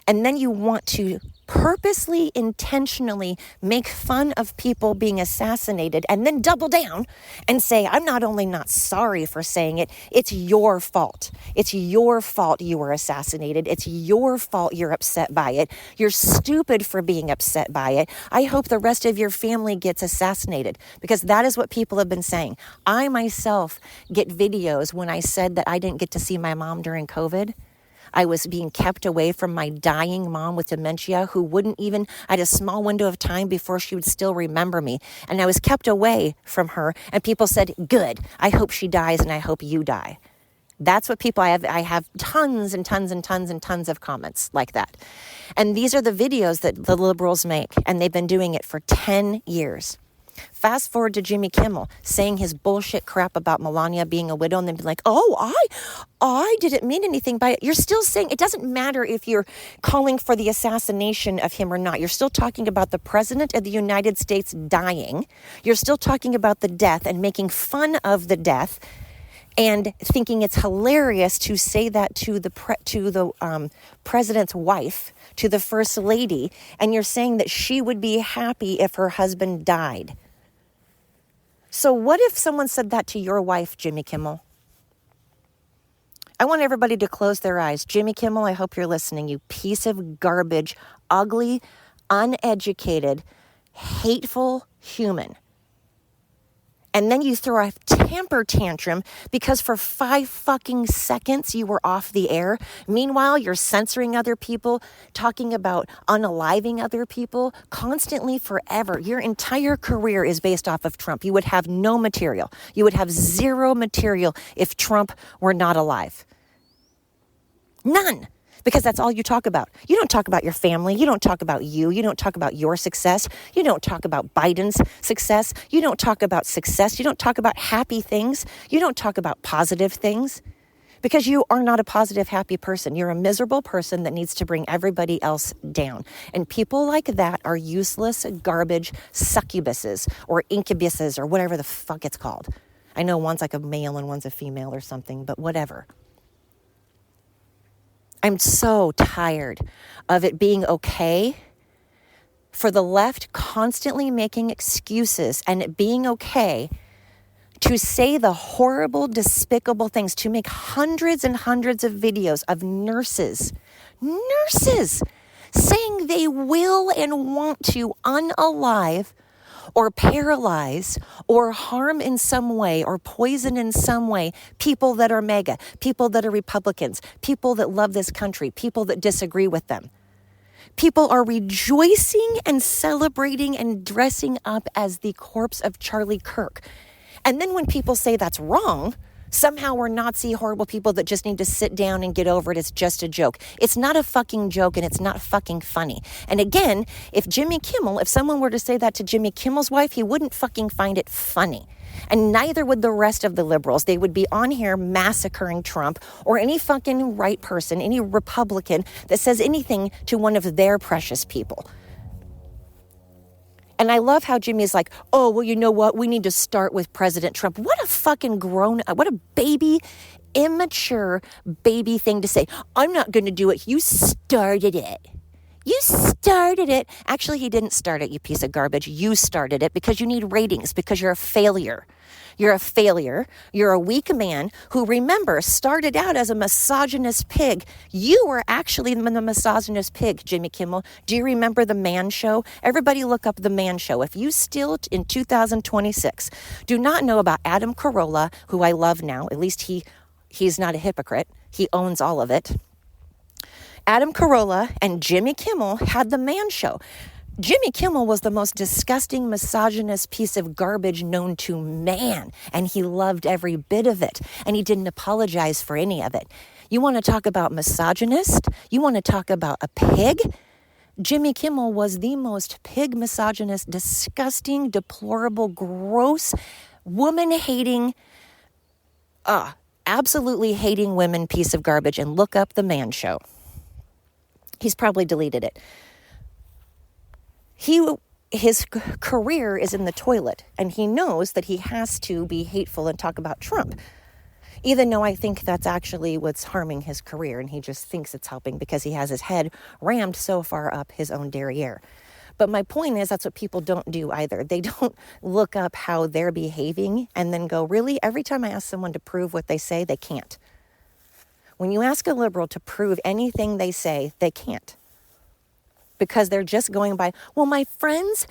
Speaker 1: and then you want to purposely, intentionally make fun of people being assassinated and then double down and say, I'm not only not sorry for saying it, it's your fault. It's your fault you were assassinated. It's your fault you're upset by it. You're stupid for being upset by it. I hope the rest of your family gets assassinated, because that is what people have been saying. I myself get videos when I said that I didn't get to see my mom during COVID. I was being kept away from my dying mom with dementia, who wouldn't even, I had a small window of time before she would still remember me. And I was kept away from her. And people said, good, I hope she dies and I hope you die. That's what people, I have tons and tons and tons and tons of comments like that. And these are the videos that the liberals make. And they've been doing it for 10 years. Fast forward to Jimmy Kimmel saying his bullshit crap about Melania being a widow, and then be like, oh, I didn't mean anything by it. You're still saying, it doesn't matter if you're calling for the assassination of him or not. You're still talking about the president of the United States dying. You're still talking about the death and making fun of the death and thinking it's hilarious to say that to the president's wife, to the first lady, and you're saying that she would be happy if her husband died. So what if someone said that to your wife, Jimmy Kimmel? I want everybody to close their eyes. Jimmy Kimmel, I hope you're listening, you piece of garbage, ugly, uneducated, hateful human. And then you throw a temper tantrum because for 5 fucking seconds you were off the air. Meanwhile, you're censoring other people, talking about unaliving other people constantly forever. Your entire career is based off of Trump. You would have no material. You would have zero material if Trump were not alive. None. Because that's all you talk about. You don't talk about your family. You don't talk about you. You don't talk about your success. You don't talk about Biden's success. You don't talk about success. You don't talk about happy things. You don't talk about positive things. Because you are not a positive, happy person. You're a miserable person that needs to bring everybody else down. And people like that are useless, garbage succubuses or incubuses or whatever the fuck it's called. I know one's like a male and one's a female or something, but whatever. I'm so tired of it being okay for the left constantly making excuses and it being okay to say the horrible, despicable things, to make hundreds and hundreds of videos of nurses saying they will and want to unalive or paralyze or harm in some way or poison in some way people that are MAGA, people that are Republicans, people that love this country, people that disagree with them. People are rejoicing and celebrating and dressing up as the corpse of Charlie Kirk. And then when people say that's wrong, somehow we're Nazi horrible people that just need to sit down and get over it. It's just a joke. It's not a fucking joke, and it's not fucking funny. And again, if someone were to say that to Jimmy Kimmel's wife, he wouldn't fucking find it funny. And neither would the rest of the liberals. They would be on here massacring Trump or any fucking right person, any Republican that says anything to one of their precious people. And I love how Jimmy is like, oh, well, you know what? We need to start with President Trump. What a fucking what a baby, immature baby thing to say. I'm not going to do it. You started it. You started it. Actually, he didn't start it, you piece of garbage. You started it because you need ratings, because you're a failure. You're a failure. You're a weak man who, remember, started out as a misogynist pig. You were actually the misogynist pig, Jimmy Kimmel. Do you remember The Man Show? Everybody look up The Man Show. If you still, in 2026, do not know about Adam Carolla, who I love now, at least he's not a hypocrite. He owns all of it. Adam Carolla and Jimmy Kimmel had The Man Show. Jimmy Kimmel was the most disgusting, misogynist piece of garbage known to man, and he loved every bit of it, and he didn't apologize for any of it. You want to talk about misogynist? You want to talk about a pig? Jimmy Kimmel was the most pig, misogynist, disgusting, deplorable, gross, woman-hating, absolutely hating women piece of garbage, and look up The Man Show. He's probably deleted it. His career is in the toilet, and he knows that he has to be hateful and talk about Trump, even though I think that's actually what's harming his career, and he just thinks it's helping because he has his head rammed so far up his own derriere. But my point is, that's what people don't do either. They don't look up how they're behaving and then go, really? Every time I ask someone to prove what they say, they can't. When you ask a liberal to prove anything they say, they can't. Because they're just going by, well, my friend's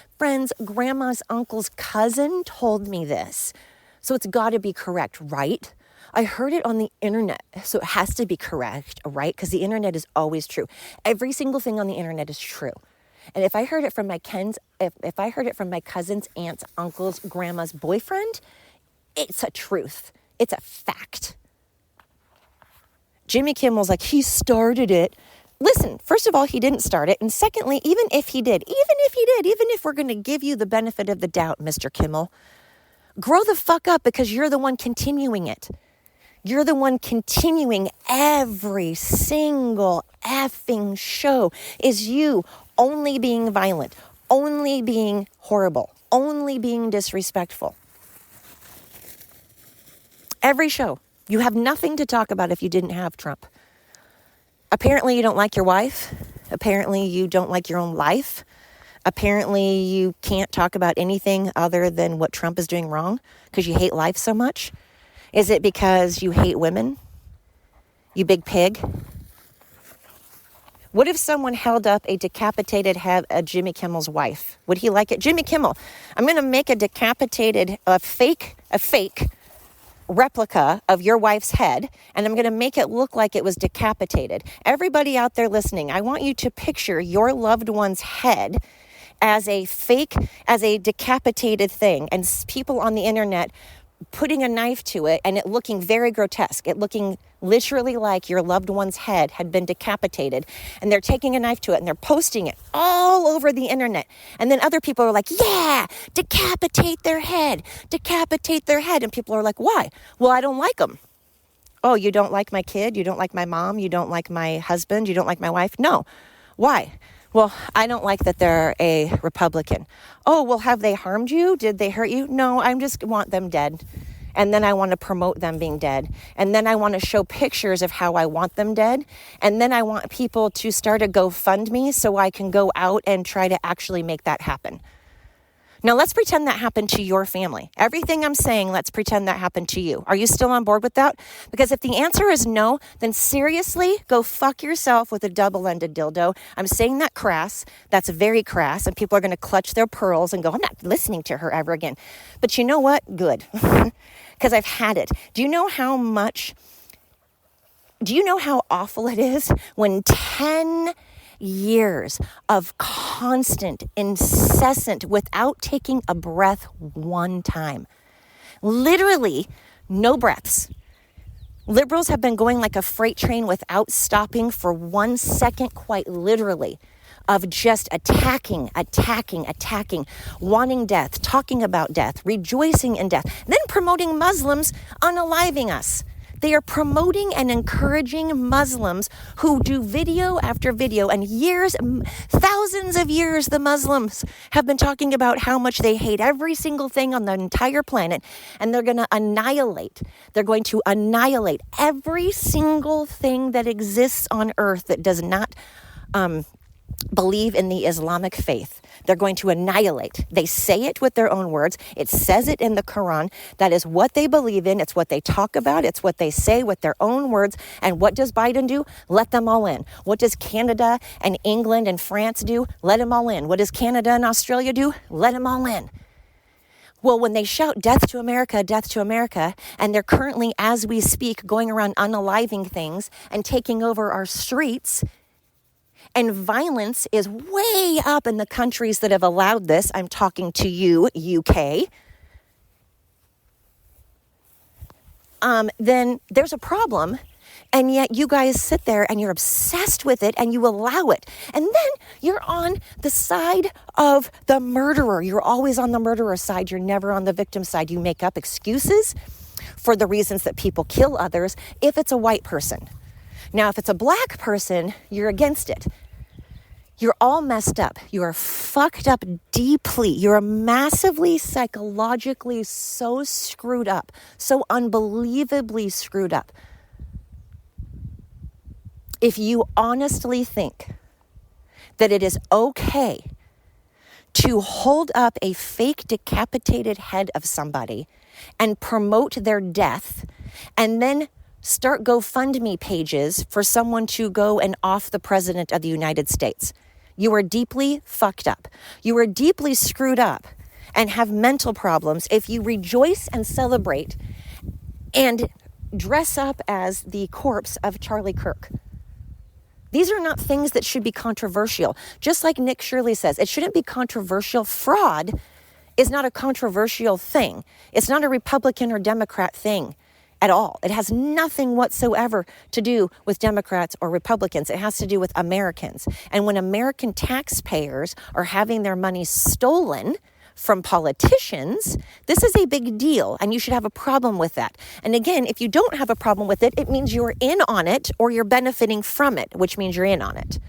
Speaker 1: grandma's uncle's cousin told me this, so it's got to be correct, right? I heard it on the internet, so it has to be correct, right? Because the internet is always true. Every single thing on the internet is true. And if I heard it from my if I heard it from my cousin's aunt's uncle's grandma's boyfriend, it's a truth. It's a fact. Jimmy Kimmel's like, he started it. Listen, first of all, he didn't start it. And secondly, even if we're going to give you the benefit of the doubt, Mr. Kimmel, grow the fuck up, because you're the one continuing it. You're the one continuing every single effing show is you only being violent, only being horrible, only being disrespectful. Every show. You have nothing to talk about if you didn't have Trump. Apparently you don't like your wife. Apparently you don't like your own life. Apparently you can't talk about anything other than what Trump is doing wrong because you hate life so much. Is it because you hate women? You big pig. What if someone held up a decapitated head of Jimmy Kimmel's wife? Would he like it? Jimmy Kimmel, I'm going to make a decapitated, a fake replica of your wife's head, and I'm going to make it look like it was decapitated. Everybody out there listening, I want you to picture your loved one's head as a decapitated thing, and people on the internet putting a knife to it and it looking very grotesque, it looking literally like your loved one's head had been decapitated, and they're taking a knife to it and they're posting it all over the internet. And then other people are like, yeah, decapitate their head, and people are like, why? Well, I don't like them. Oh, you don't like my kid? You don't like my mom? You don't like my husband? You don't like my wife? No. Why? Well, I don't like that they're a Republican. Oh, well, have they harmed you? Did they hurt you? No, I just want them dead. And then I want to promote them being dead. And then I want to show pictures of how I want them dead. And then I want people to start a GoFundMe so I can go out and try to actually make that happen. Now let's pretend that happened to your family. Everything I'm saying, let's pretend that happened to you. Are you still on board with that? Because if the answer is no, then seriously, go fuck yourself with a double-ended dildo. I'm saying that crass. That's very crass. And people are going to clutch their pearls and go, I'm not listening to her ever again. But you know what? Good. Because I've had it. Do you know how awful it is when 10 years of constant, incessant, without taking a breath one time. Literally, no breaths. Liberals have been going like a freight train without stopping for 1 second, quite literally, of just attacking, wanting death, talking about death, rejoicing in death, then promoting Muslims unaliving us. They are promoting and encouraging Muslims who do video after video, and thousands of years, the Muslims have been talking about how much they hate every single thing on the entire planet, and they're going to annihilate. They're going to annihilate every single thing that exists on earth that does not believe in the Islamic faith. They're going to annihilate. They say it with their own words. It says it in the Quran. That is what they believe in. It's what they talk about. It's what they say with their own words. And what does Biden do? Let them all in. What does Canada and England and France do? Let them all in. What does Canada and Australia do? Let them all in. Well, when they shout death to America, and they're currently, as we speak, going around unaliving things and taking over our streets, and violence is way up in the countries that have allowed this. I'm talking to you, UK. Then there's a problem. And yet you guys sit there and you're obsessed with it and you allow it. And then you're on the side of the murderer. You're always on the murderer side. You're never on the victim side. You make up excuses for the reasons that people kill others if it's a white person. Now, if it's a black person, you're against it. You're all messed up. You are fucked up deeply. You're massively psychologically so screwed up, so unbelievably screwed up. If you honestly think that it is okay to hold up a fake decapitated head of somebody and promote their death and then start GoFundMe pages for someone to go and off the president of the United States, you are deeply fucked up. You are deeply screwed up and have mental problems if you rejoice and celebrate and dress up as the corpse of Charlie Kirk. These are not things that should be controversial. Just like Nick Shirley says, it shouldn't be controversial. Fraud is not a controversial thing. It's not a Republican or Democrat thing at all. It has nothing whatsoever to do with Democrats or Republicans. It has to do with Americans. And when American taxpayers are having their money stolen from politicians, this is a big deal, and you should have a problem with that. And again, if you don't have a problem with it, it means you're in on it or you're benefiting from it, which means you're in on it.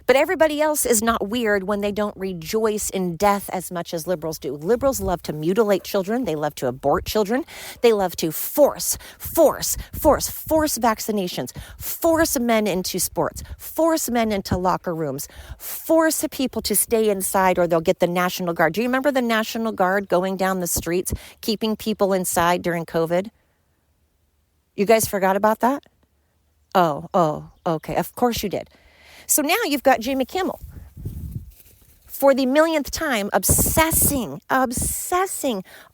Speaker 1: But everybody else is not weird when they don't rejoice in death as much as liberals do. Liberals love to mutilate children. They love to abort children. They love to force vaccinations, force men into sports, force men into locker rooms, force people to stay inside or they'll get the National Guard. Do you remember the National Guard going down the streets, keeping people inside during COVID? You guys forgot about that? Oh, okay. Of course you did. So now you've got Jimmy Kimmel, for the millionth time, obsessing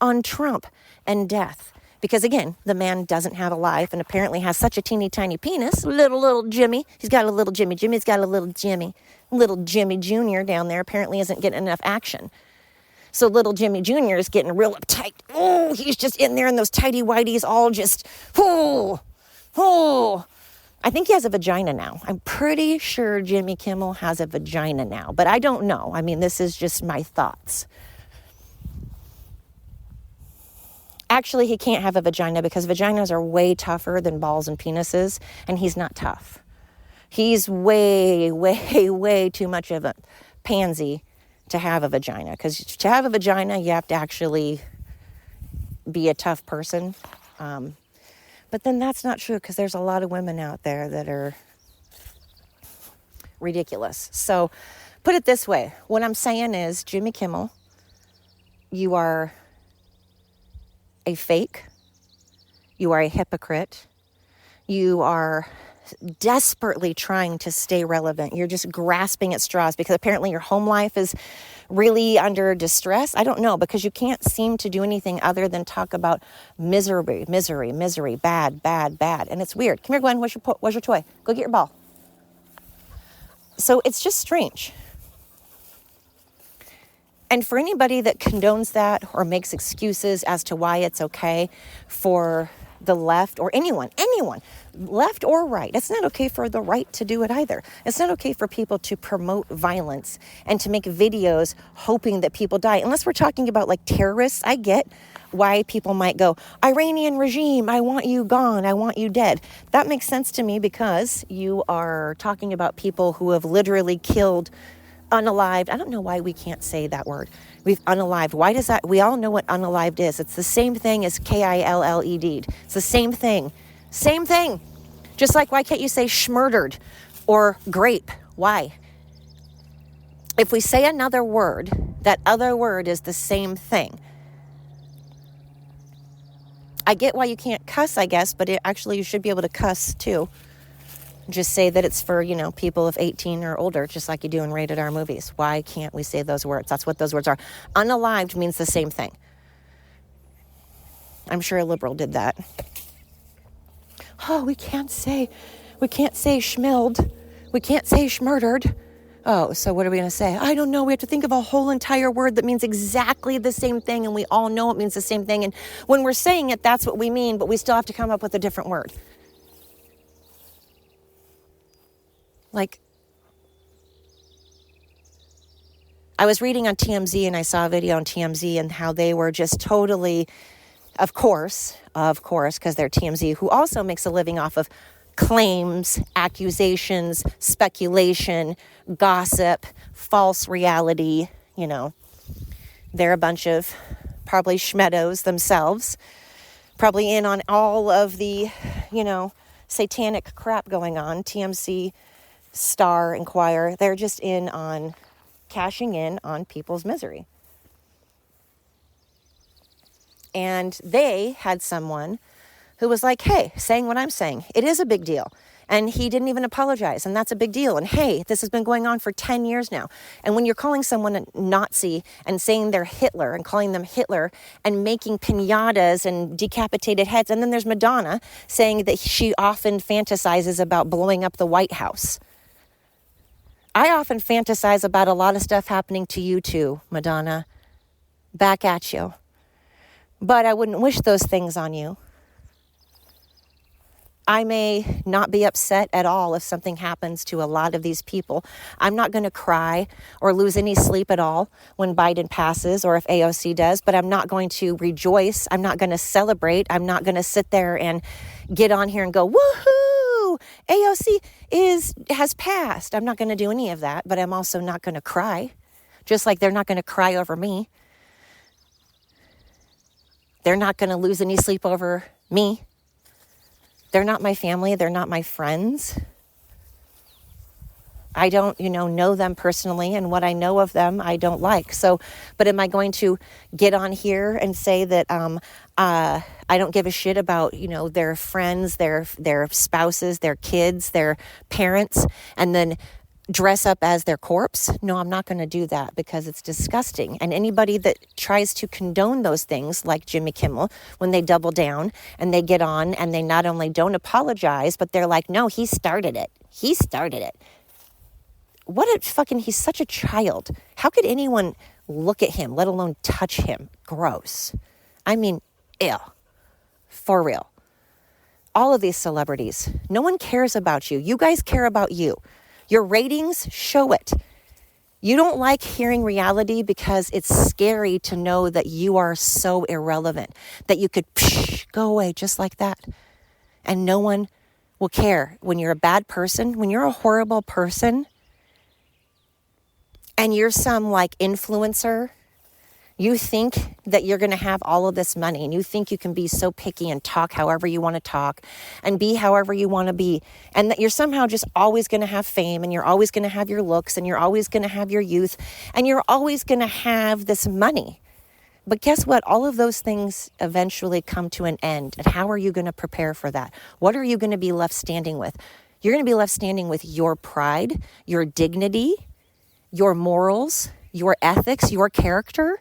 Speaker 1: on Trump and death. Because again, the man doesn't have a life and apparently has such a teeny tiny penis. Little Jimmy. He's got a little Jimmy. Jimmy's got a little Jimmy. Little Jimmy Jr. down there apparently isn't getting enough action. So little Jimmy Jr. is getting real uptight. Oh, he's just in there in those tighty whities all just, I think he has a vagina now. I'm pretty sure Jimmy Kimmel has a vagina now, but I don't know. I mean, this is just my thoughts. Actually, he can't have a vagina because vaginas are way tougher than balls and penises, and he's not tough. He's way too much of a pansy to have a vagina, because to have a vagina, you have to actually be a tough person. But then that's not true because there's a lot of women out there that are ridiculous. So, Put it this way. What I'm saying is, Jimmy Kimmel, you are a fake. You are a hypocrite. You are desperately trying to stay relevant. You're just grasping at straws because apparently your home life is really under distress. I don't know, because you can't seem to do anything other than talk about misery, bad. And it's weird. Come here, Gwen. Where's your toy? Go get your ball. So it's just strange. And for anybody that condones that or makes excuses as to why it's okay for the left or anyone, left or right. It's not okay for the right to do it either. It's not okay for people to promote violence and to make videos hoping that people die. Unless we're talking about like terrorists, I get why people might go, Iranian regime, I want you gone, I want you dead. That makes sense to me because you are talking about people who have literally killed unalived. I don't know why we can't say that word. We've unalived. Why does that? We all know what unalived is. It's the same thing as killed. It's the same thing. Same thing. Just like, why can't you say schmurdered or grape? Why? If we say another word, that other word is the same thing. I get why you can't cuss, I guess, but actually you should be able to cuss too. Just say that it's for, people of 18 or older, just like you do in rated R movies. Why can't we say those words? That's what those words are. Unalived means the same thing. I'm sure a liberal did that. Oh, we can't say schmilled. We can't say schmurdered. Oh, so what are we going to say? I don't know. We have to think of a whole entire word that means exactly the same thing, and we all know it means the same thing. And when we're saying it, that's what we mean, but we still have to come up with a different word. Like, I was reading on TMZ and I saw a video on TMZ and how they were just totally, of course, because they're TMZ, who also makes a living off of claims, accusations, speculation, gossip, false reality. They're a bunch of probably schmeados themselves, probably in on all of the, satanic crap going on. TMZ, Star, Inquirer, they're just in on cashing in on people's misery. And they had someone who was like, hey, saying what I'm saying, it is a big deal. And he didn't even apologize, and that's a big deal. And hey, this has been going on for 10 years now. And when you're calling someone a Nazi and saying they're Hitler and calling them Hitler and making piñatas and decapitated heads, and then there's Madonna saying that she often fantasizes about blowing up the White House. I often fantasize about a lot of stuff happening to you too, Madonna. Back at you. But I wouldn't wish those things on you. I may not be upset at all if something happens to a lot of these people. I'm not going to cry or lose any sleep at all when Biden passes or if AOC does, but I'm not going to rejoice. I'm not going to celebrate. I'm not going to sit there and get on here and go, woohoo, AOC has passed. I'm not going to do any of that, but I'm also not going to cry, just like they're not going to cry over me. They're not going to lose any sleep over me. They're not my family. They're not my friends. I don't, know them personally, and what I know of them, I don't like. So, but am I going to get on here and say that I don't give a shit about, their friends, their spouses, their kids, their parents, and then dress up as their corpse? No, I'm not going to do that because it's disgusting. And anybody that tries to condone those things, like Jimmy Kimmel, when they double down and they get on and they not only don't apologize, but they're like, no, he started it. He started it. He's such a child. How could anyone look at him, let alone touch him? Gross. I mean, ew. For real. All of these celebrities, no one cares about you. You guys care about you. Your ratings show it. You don't like hearing reality because it's scary to know that you are so irrelevant, that you could go away just like that. And no one will care. When you're a bad person, when you're a horrible person, and you're some influencer, You think that you're going to have all of this money, and you think you can be so picky and talk however you want to talk and be however you want to be, and that you're somehow just always going to have fame, and you're always going to have your looks, and you're always going to have your youth, and you're always going to have this money. But guess what? All of those things eventually come to an end. And how are you going to prepare for that? What are you going to be left standing with? You're going to be left standing with your pride, your dignity, your morals, your ethics, your character.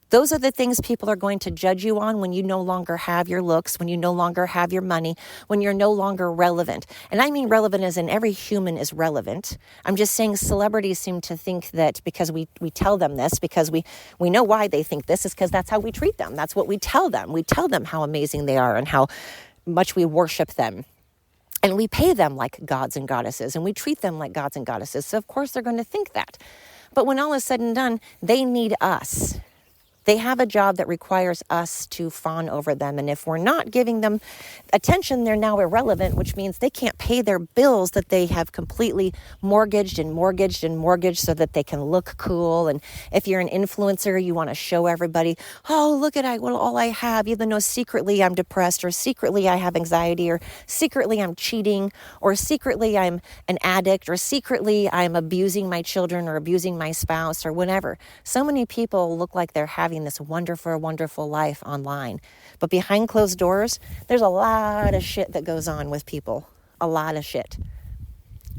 Speaker 1: Those are the things people are going to judge you on when you no longer have your looks, when you no longer have your money, when you're no longer relevant. And I mean relevant as in every human is relevant. I'm just saying celebrities seem to think that because we tell them this, because we know why they think this, is because that's how we treat them. That's what we tell them. We tell them how amazing they are and how much we worship them. And we pay them like gods and goddesses, and we treat them like gods and goddesses. So of course they're going to think that. But when all is said and done, they need us. They have a job that requires us to fawn over them. And if we're not giving them attention, they're now irrelevant, which means they can't pay their bills that they have completely mortgaged so that they can look cool. And if you're an influencer, you want to show everybody, oh, look at all I have, even though secretly I'm depressed, or secretly I have anxiety, or secretly I'm cheating, or secretly I'm an addict, or secretly I'm abusing my children or abusing my spouse or whatever. So many people look like they're having this wonderful, wonderful life online. But behind closed doors, there's a lot of shit that goes on with people. A lot of shit.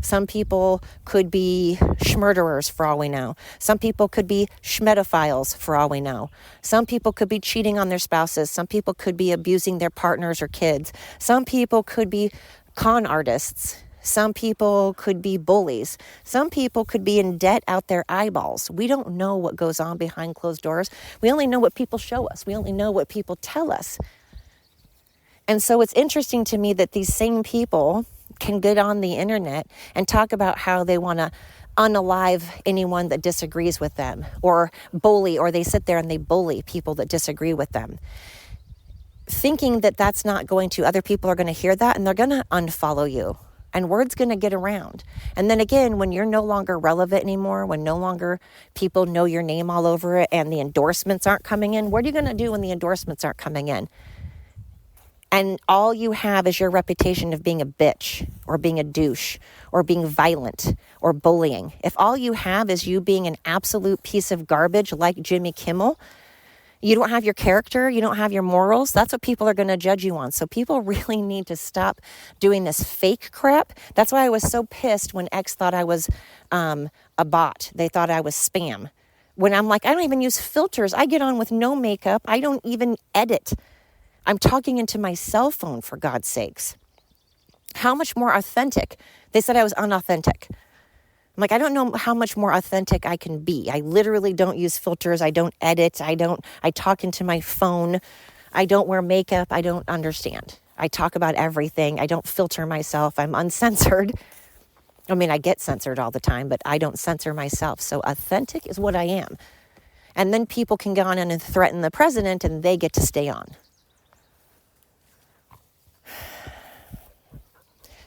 Speaker 1: Some people could be schmurderers for all we know. Some people could be schmedophiles for all we know. Some people could be cheating on their spouses. Some people could be abusing their partners or kids. Some people could be con artists. Some people could be bullies. Some people could be in debt out their eyeballs. We don't know what goes on behind closed doors. We only know what people show us. We only know what people tell us. And so it's interesting to me that these same people can get on the internet and talk about how they want to unalive anyone that disagrees with them, or bully, or they sit there and they bully people that disagree with them, thinking that that's not going to, other people are going to hear that and they're going to unfollow you. And word's going to get around. And then again, when you're no longer relevant anymore, when no longer people know your name all over it and the endorsements aren't coming in, what are you going to do when the endorsements aren't coming in? And all you have is your reputation of being a bitch, or being a douche, or being violent, or bullying. If all you have is you being an absolute piece of garbage like Jimmy Kimmel, you don't have your character, you don't have your morals, that's what people are going to judge you on. So people really need to stop doing this fake crap. That's why I was so pissed when X thought I was a bot. They thought I was spam. When I'm like, I don't even use filters. I get on with no makeup. I don't even edit. I'm talking into my cell phone, for God's sakes. How much more authentic? They said I was unauthentic. I'm like, I don't know how much more authentic I can be. I literally don't use filters. I don't edit. I talk into my phone. I don't wear makeup. I don't understand. I talk about everything. I don't filter myself. I'm uncensored. I mean, I get censored all the time, but I don't censor myself. So authentic is what I am. And then people can go on and threaten the president and they get to stay on.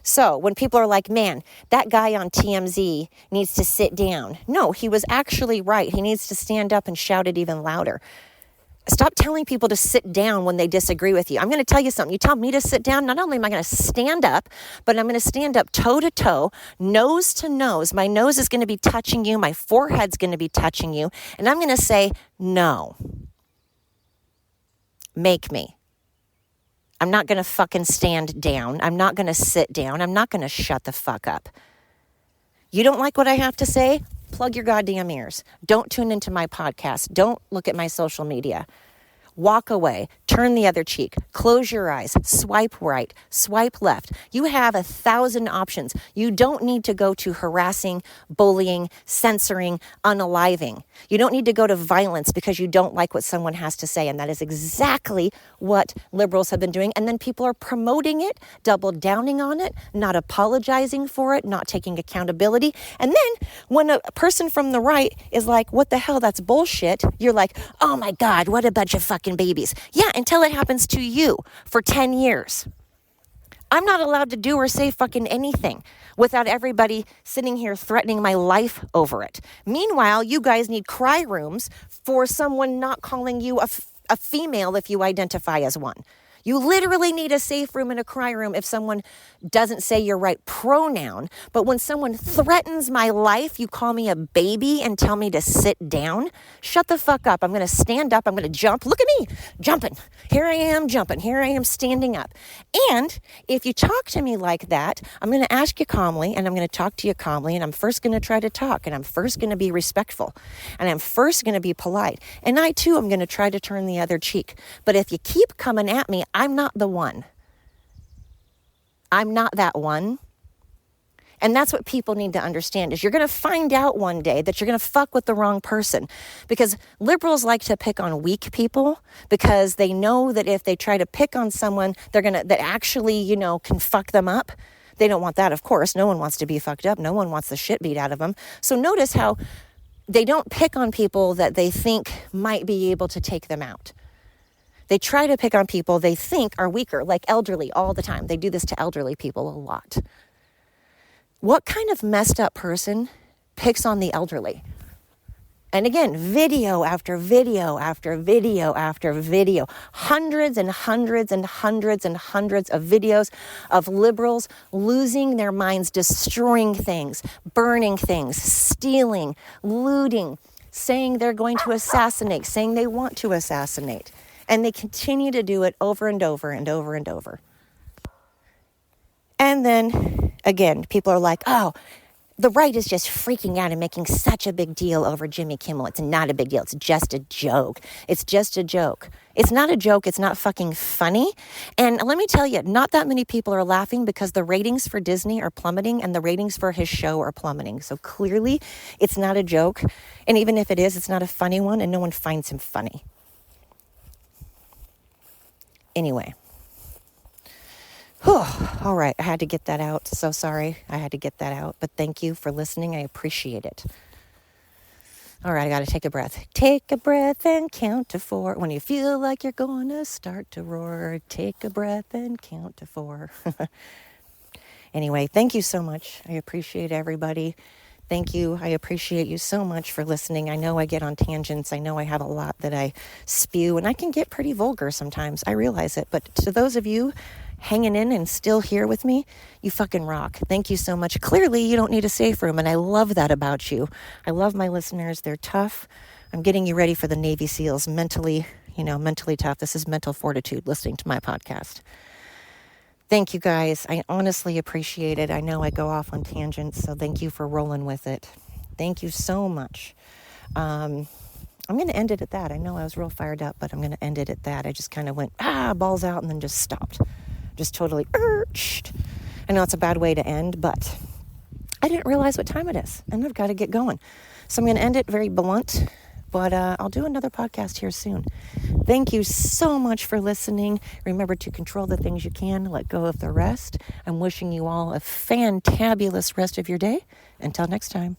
Speaker 1: So when people are like, man, that guy on TMZ needs to sit down. No, he was actually right. He needs to stand up and shout it even louder. Stop telling people to sit down when they disagree with you. I'm going to tell you something. You tell me to sit down, not only am I going to stand up, but I'm going to stand up toe to toe, nose to nose. My nose is going to be touching you. My forehead's going to be touching you. And I'm going to say, no. Make me. I'm not going to fucking stand down. I'm not going to sit down. I'm not going to shut the fuck up. You don't like what I have to say? Plug your goddamn ears. Don't tune into my podcast. Don't look at my social media. Walk away. Turn the other cheek. Close your eyes. Swipe right. Swipe left. You have 1,000 options. You don't need to go to harassing, bullying, censoring, unaliving. You don't need to go to violence because you don't like what someone has to say. And that is exactly what liberals have been doing. And then people are promoting it, double downing on it, not apologizing for it, not taking accountability. And then when a person from the right is like, what the hell, that's bullshit, you're like, oh my God, what a bunch of fucking babies. Yeah, until it happens to you for 10 years. I'm not allowed to do or say fucking anything without everybody sitting here threatening my life over it. Meanwhile, you guys need cry rooms for someone not calling you a female if you identify as one. You literally need a safe room and a cry room if someone doesn't say your right pronoun. But when someone threatens my life, you call me a baby and tell me to sit down. Shut the fuck up. I'm going to stand up. I'm going to jump. Look at me jumping. Here I am jumping. Here I am standing up. And if you talk to me like that, I'm going to ask you calmly and I'm going to talk to you calmly. And I'm first going to try to talk and I'm first going to be respectful and I'm first going to be polite. And I too am going to try to turn the other cheek. But if you keep coming at me, I'm not the one. I'm not that one. And that's what people need to understand is you're going to find out one day that you're going to fuck with the wrong person because liberals like to pick on weak people because they know that if they try to pick on someone, that actually, can fuck them up. They don't want that, of course. No one wants to be fucked up. No one wants the shit beat out of them. So notice how they don't pick on people that they think might be able to take them out. They try to pick on people they think are weaker, like elderly all the time. They do this to elderly people a lot. What kind of messed up person picks on the elderly? And again, video after video after video after video, hundreds and hundreds and hundreds and hundreds of videos of liberals losing their minds, destroying things, burning things, stealing, looting, saying they're going to assassinate, saying they want to assassinate. And they continue to do it over and over and over and over. And then, again, people are like, oh, the right is just freaking out and making such a big deal over Jimmy Kimmel. It's not a big deal. It's just a joke. It's just a joke. It's not a joke. It's not fucking funny. And let me tell you, not that many people are laughing because the ratings for Disney are plummeting and the ratings for his show are plummeting. So clearly, it's not a joke. And even if it is, it's not a funny one and no one finds him funny. Anyway. Whew. All right. I had to get that out. So sorry. I had to get that out. But thank you for listening. I appreciate it. All right. I got to take a breath. Take a breath and count to 4. When you feel like you're going to start to roar, take a breath and count to 4. Anyway, thank you so much. I appreciate everybody. Thank you. I appreciate you so much for listening. I know I get on tangents. I know I have a lot that I spew, and I can get pretty vulgar sometimes. I realize it. But to those of you hanging in and still here with me, you fucking rock. Thank you so much. Clearly, you don't need a safe room, and I love that about you. I love my listeners. They're tough. I'm getting you ready for the Navy SEALs. Mentally tough. This is mental fortitude, listening to my podcast. Thank you guys. I honestly appreciate it. I know I go off on tangents, so thank you for rolling with it. Thank you so much. I'm going to end it at that. I know I was real fired up, but I'm going to end it at that. I just kind of went, balls out, and then just stopped. Just totally urged. I know it's a bad way to end, but I didn't realize what time it is, and I've got to get going. So I'm going to end it very blunt, but I'll do another podcast here soon. Thank you so much for listening. Remember to control the things you can, let go of the rest. I'm wishing you all a fantabulous rest of your day. Until next time.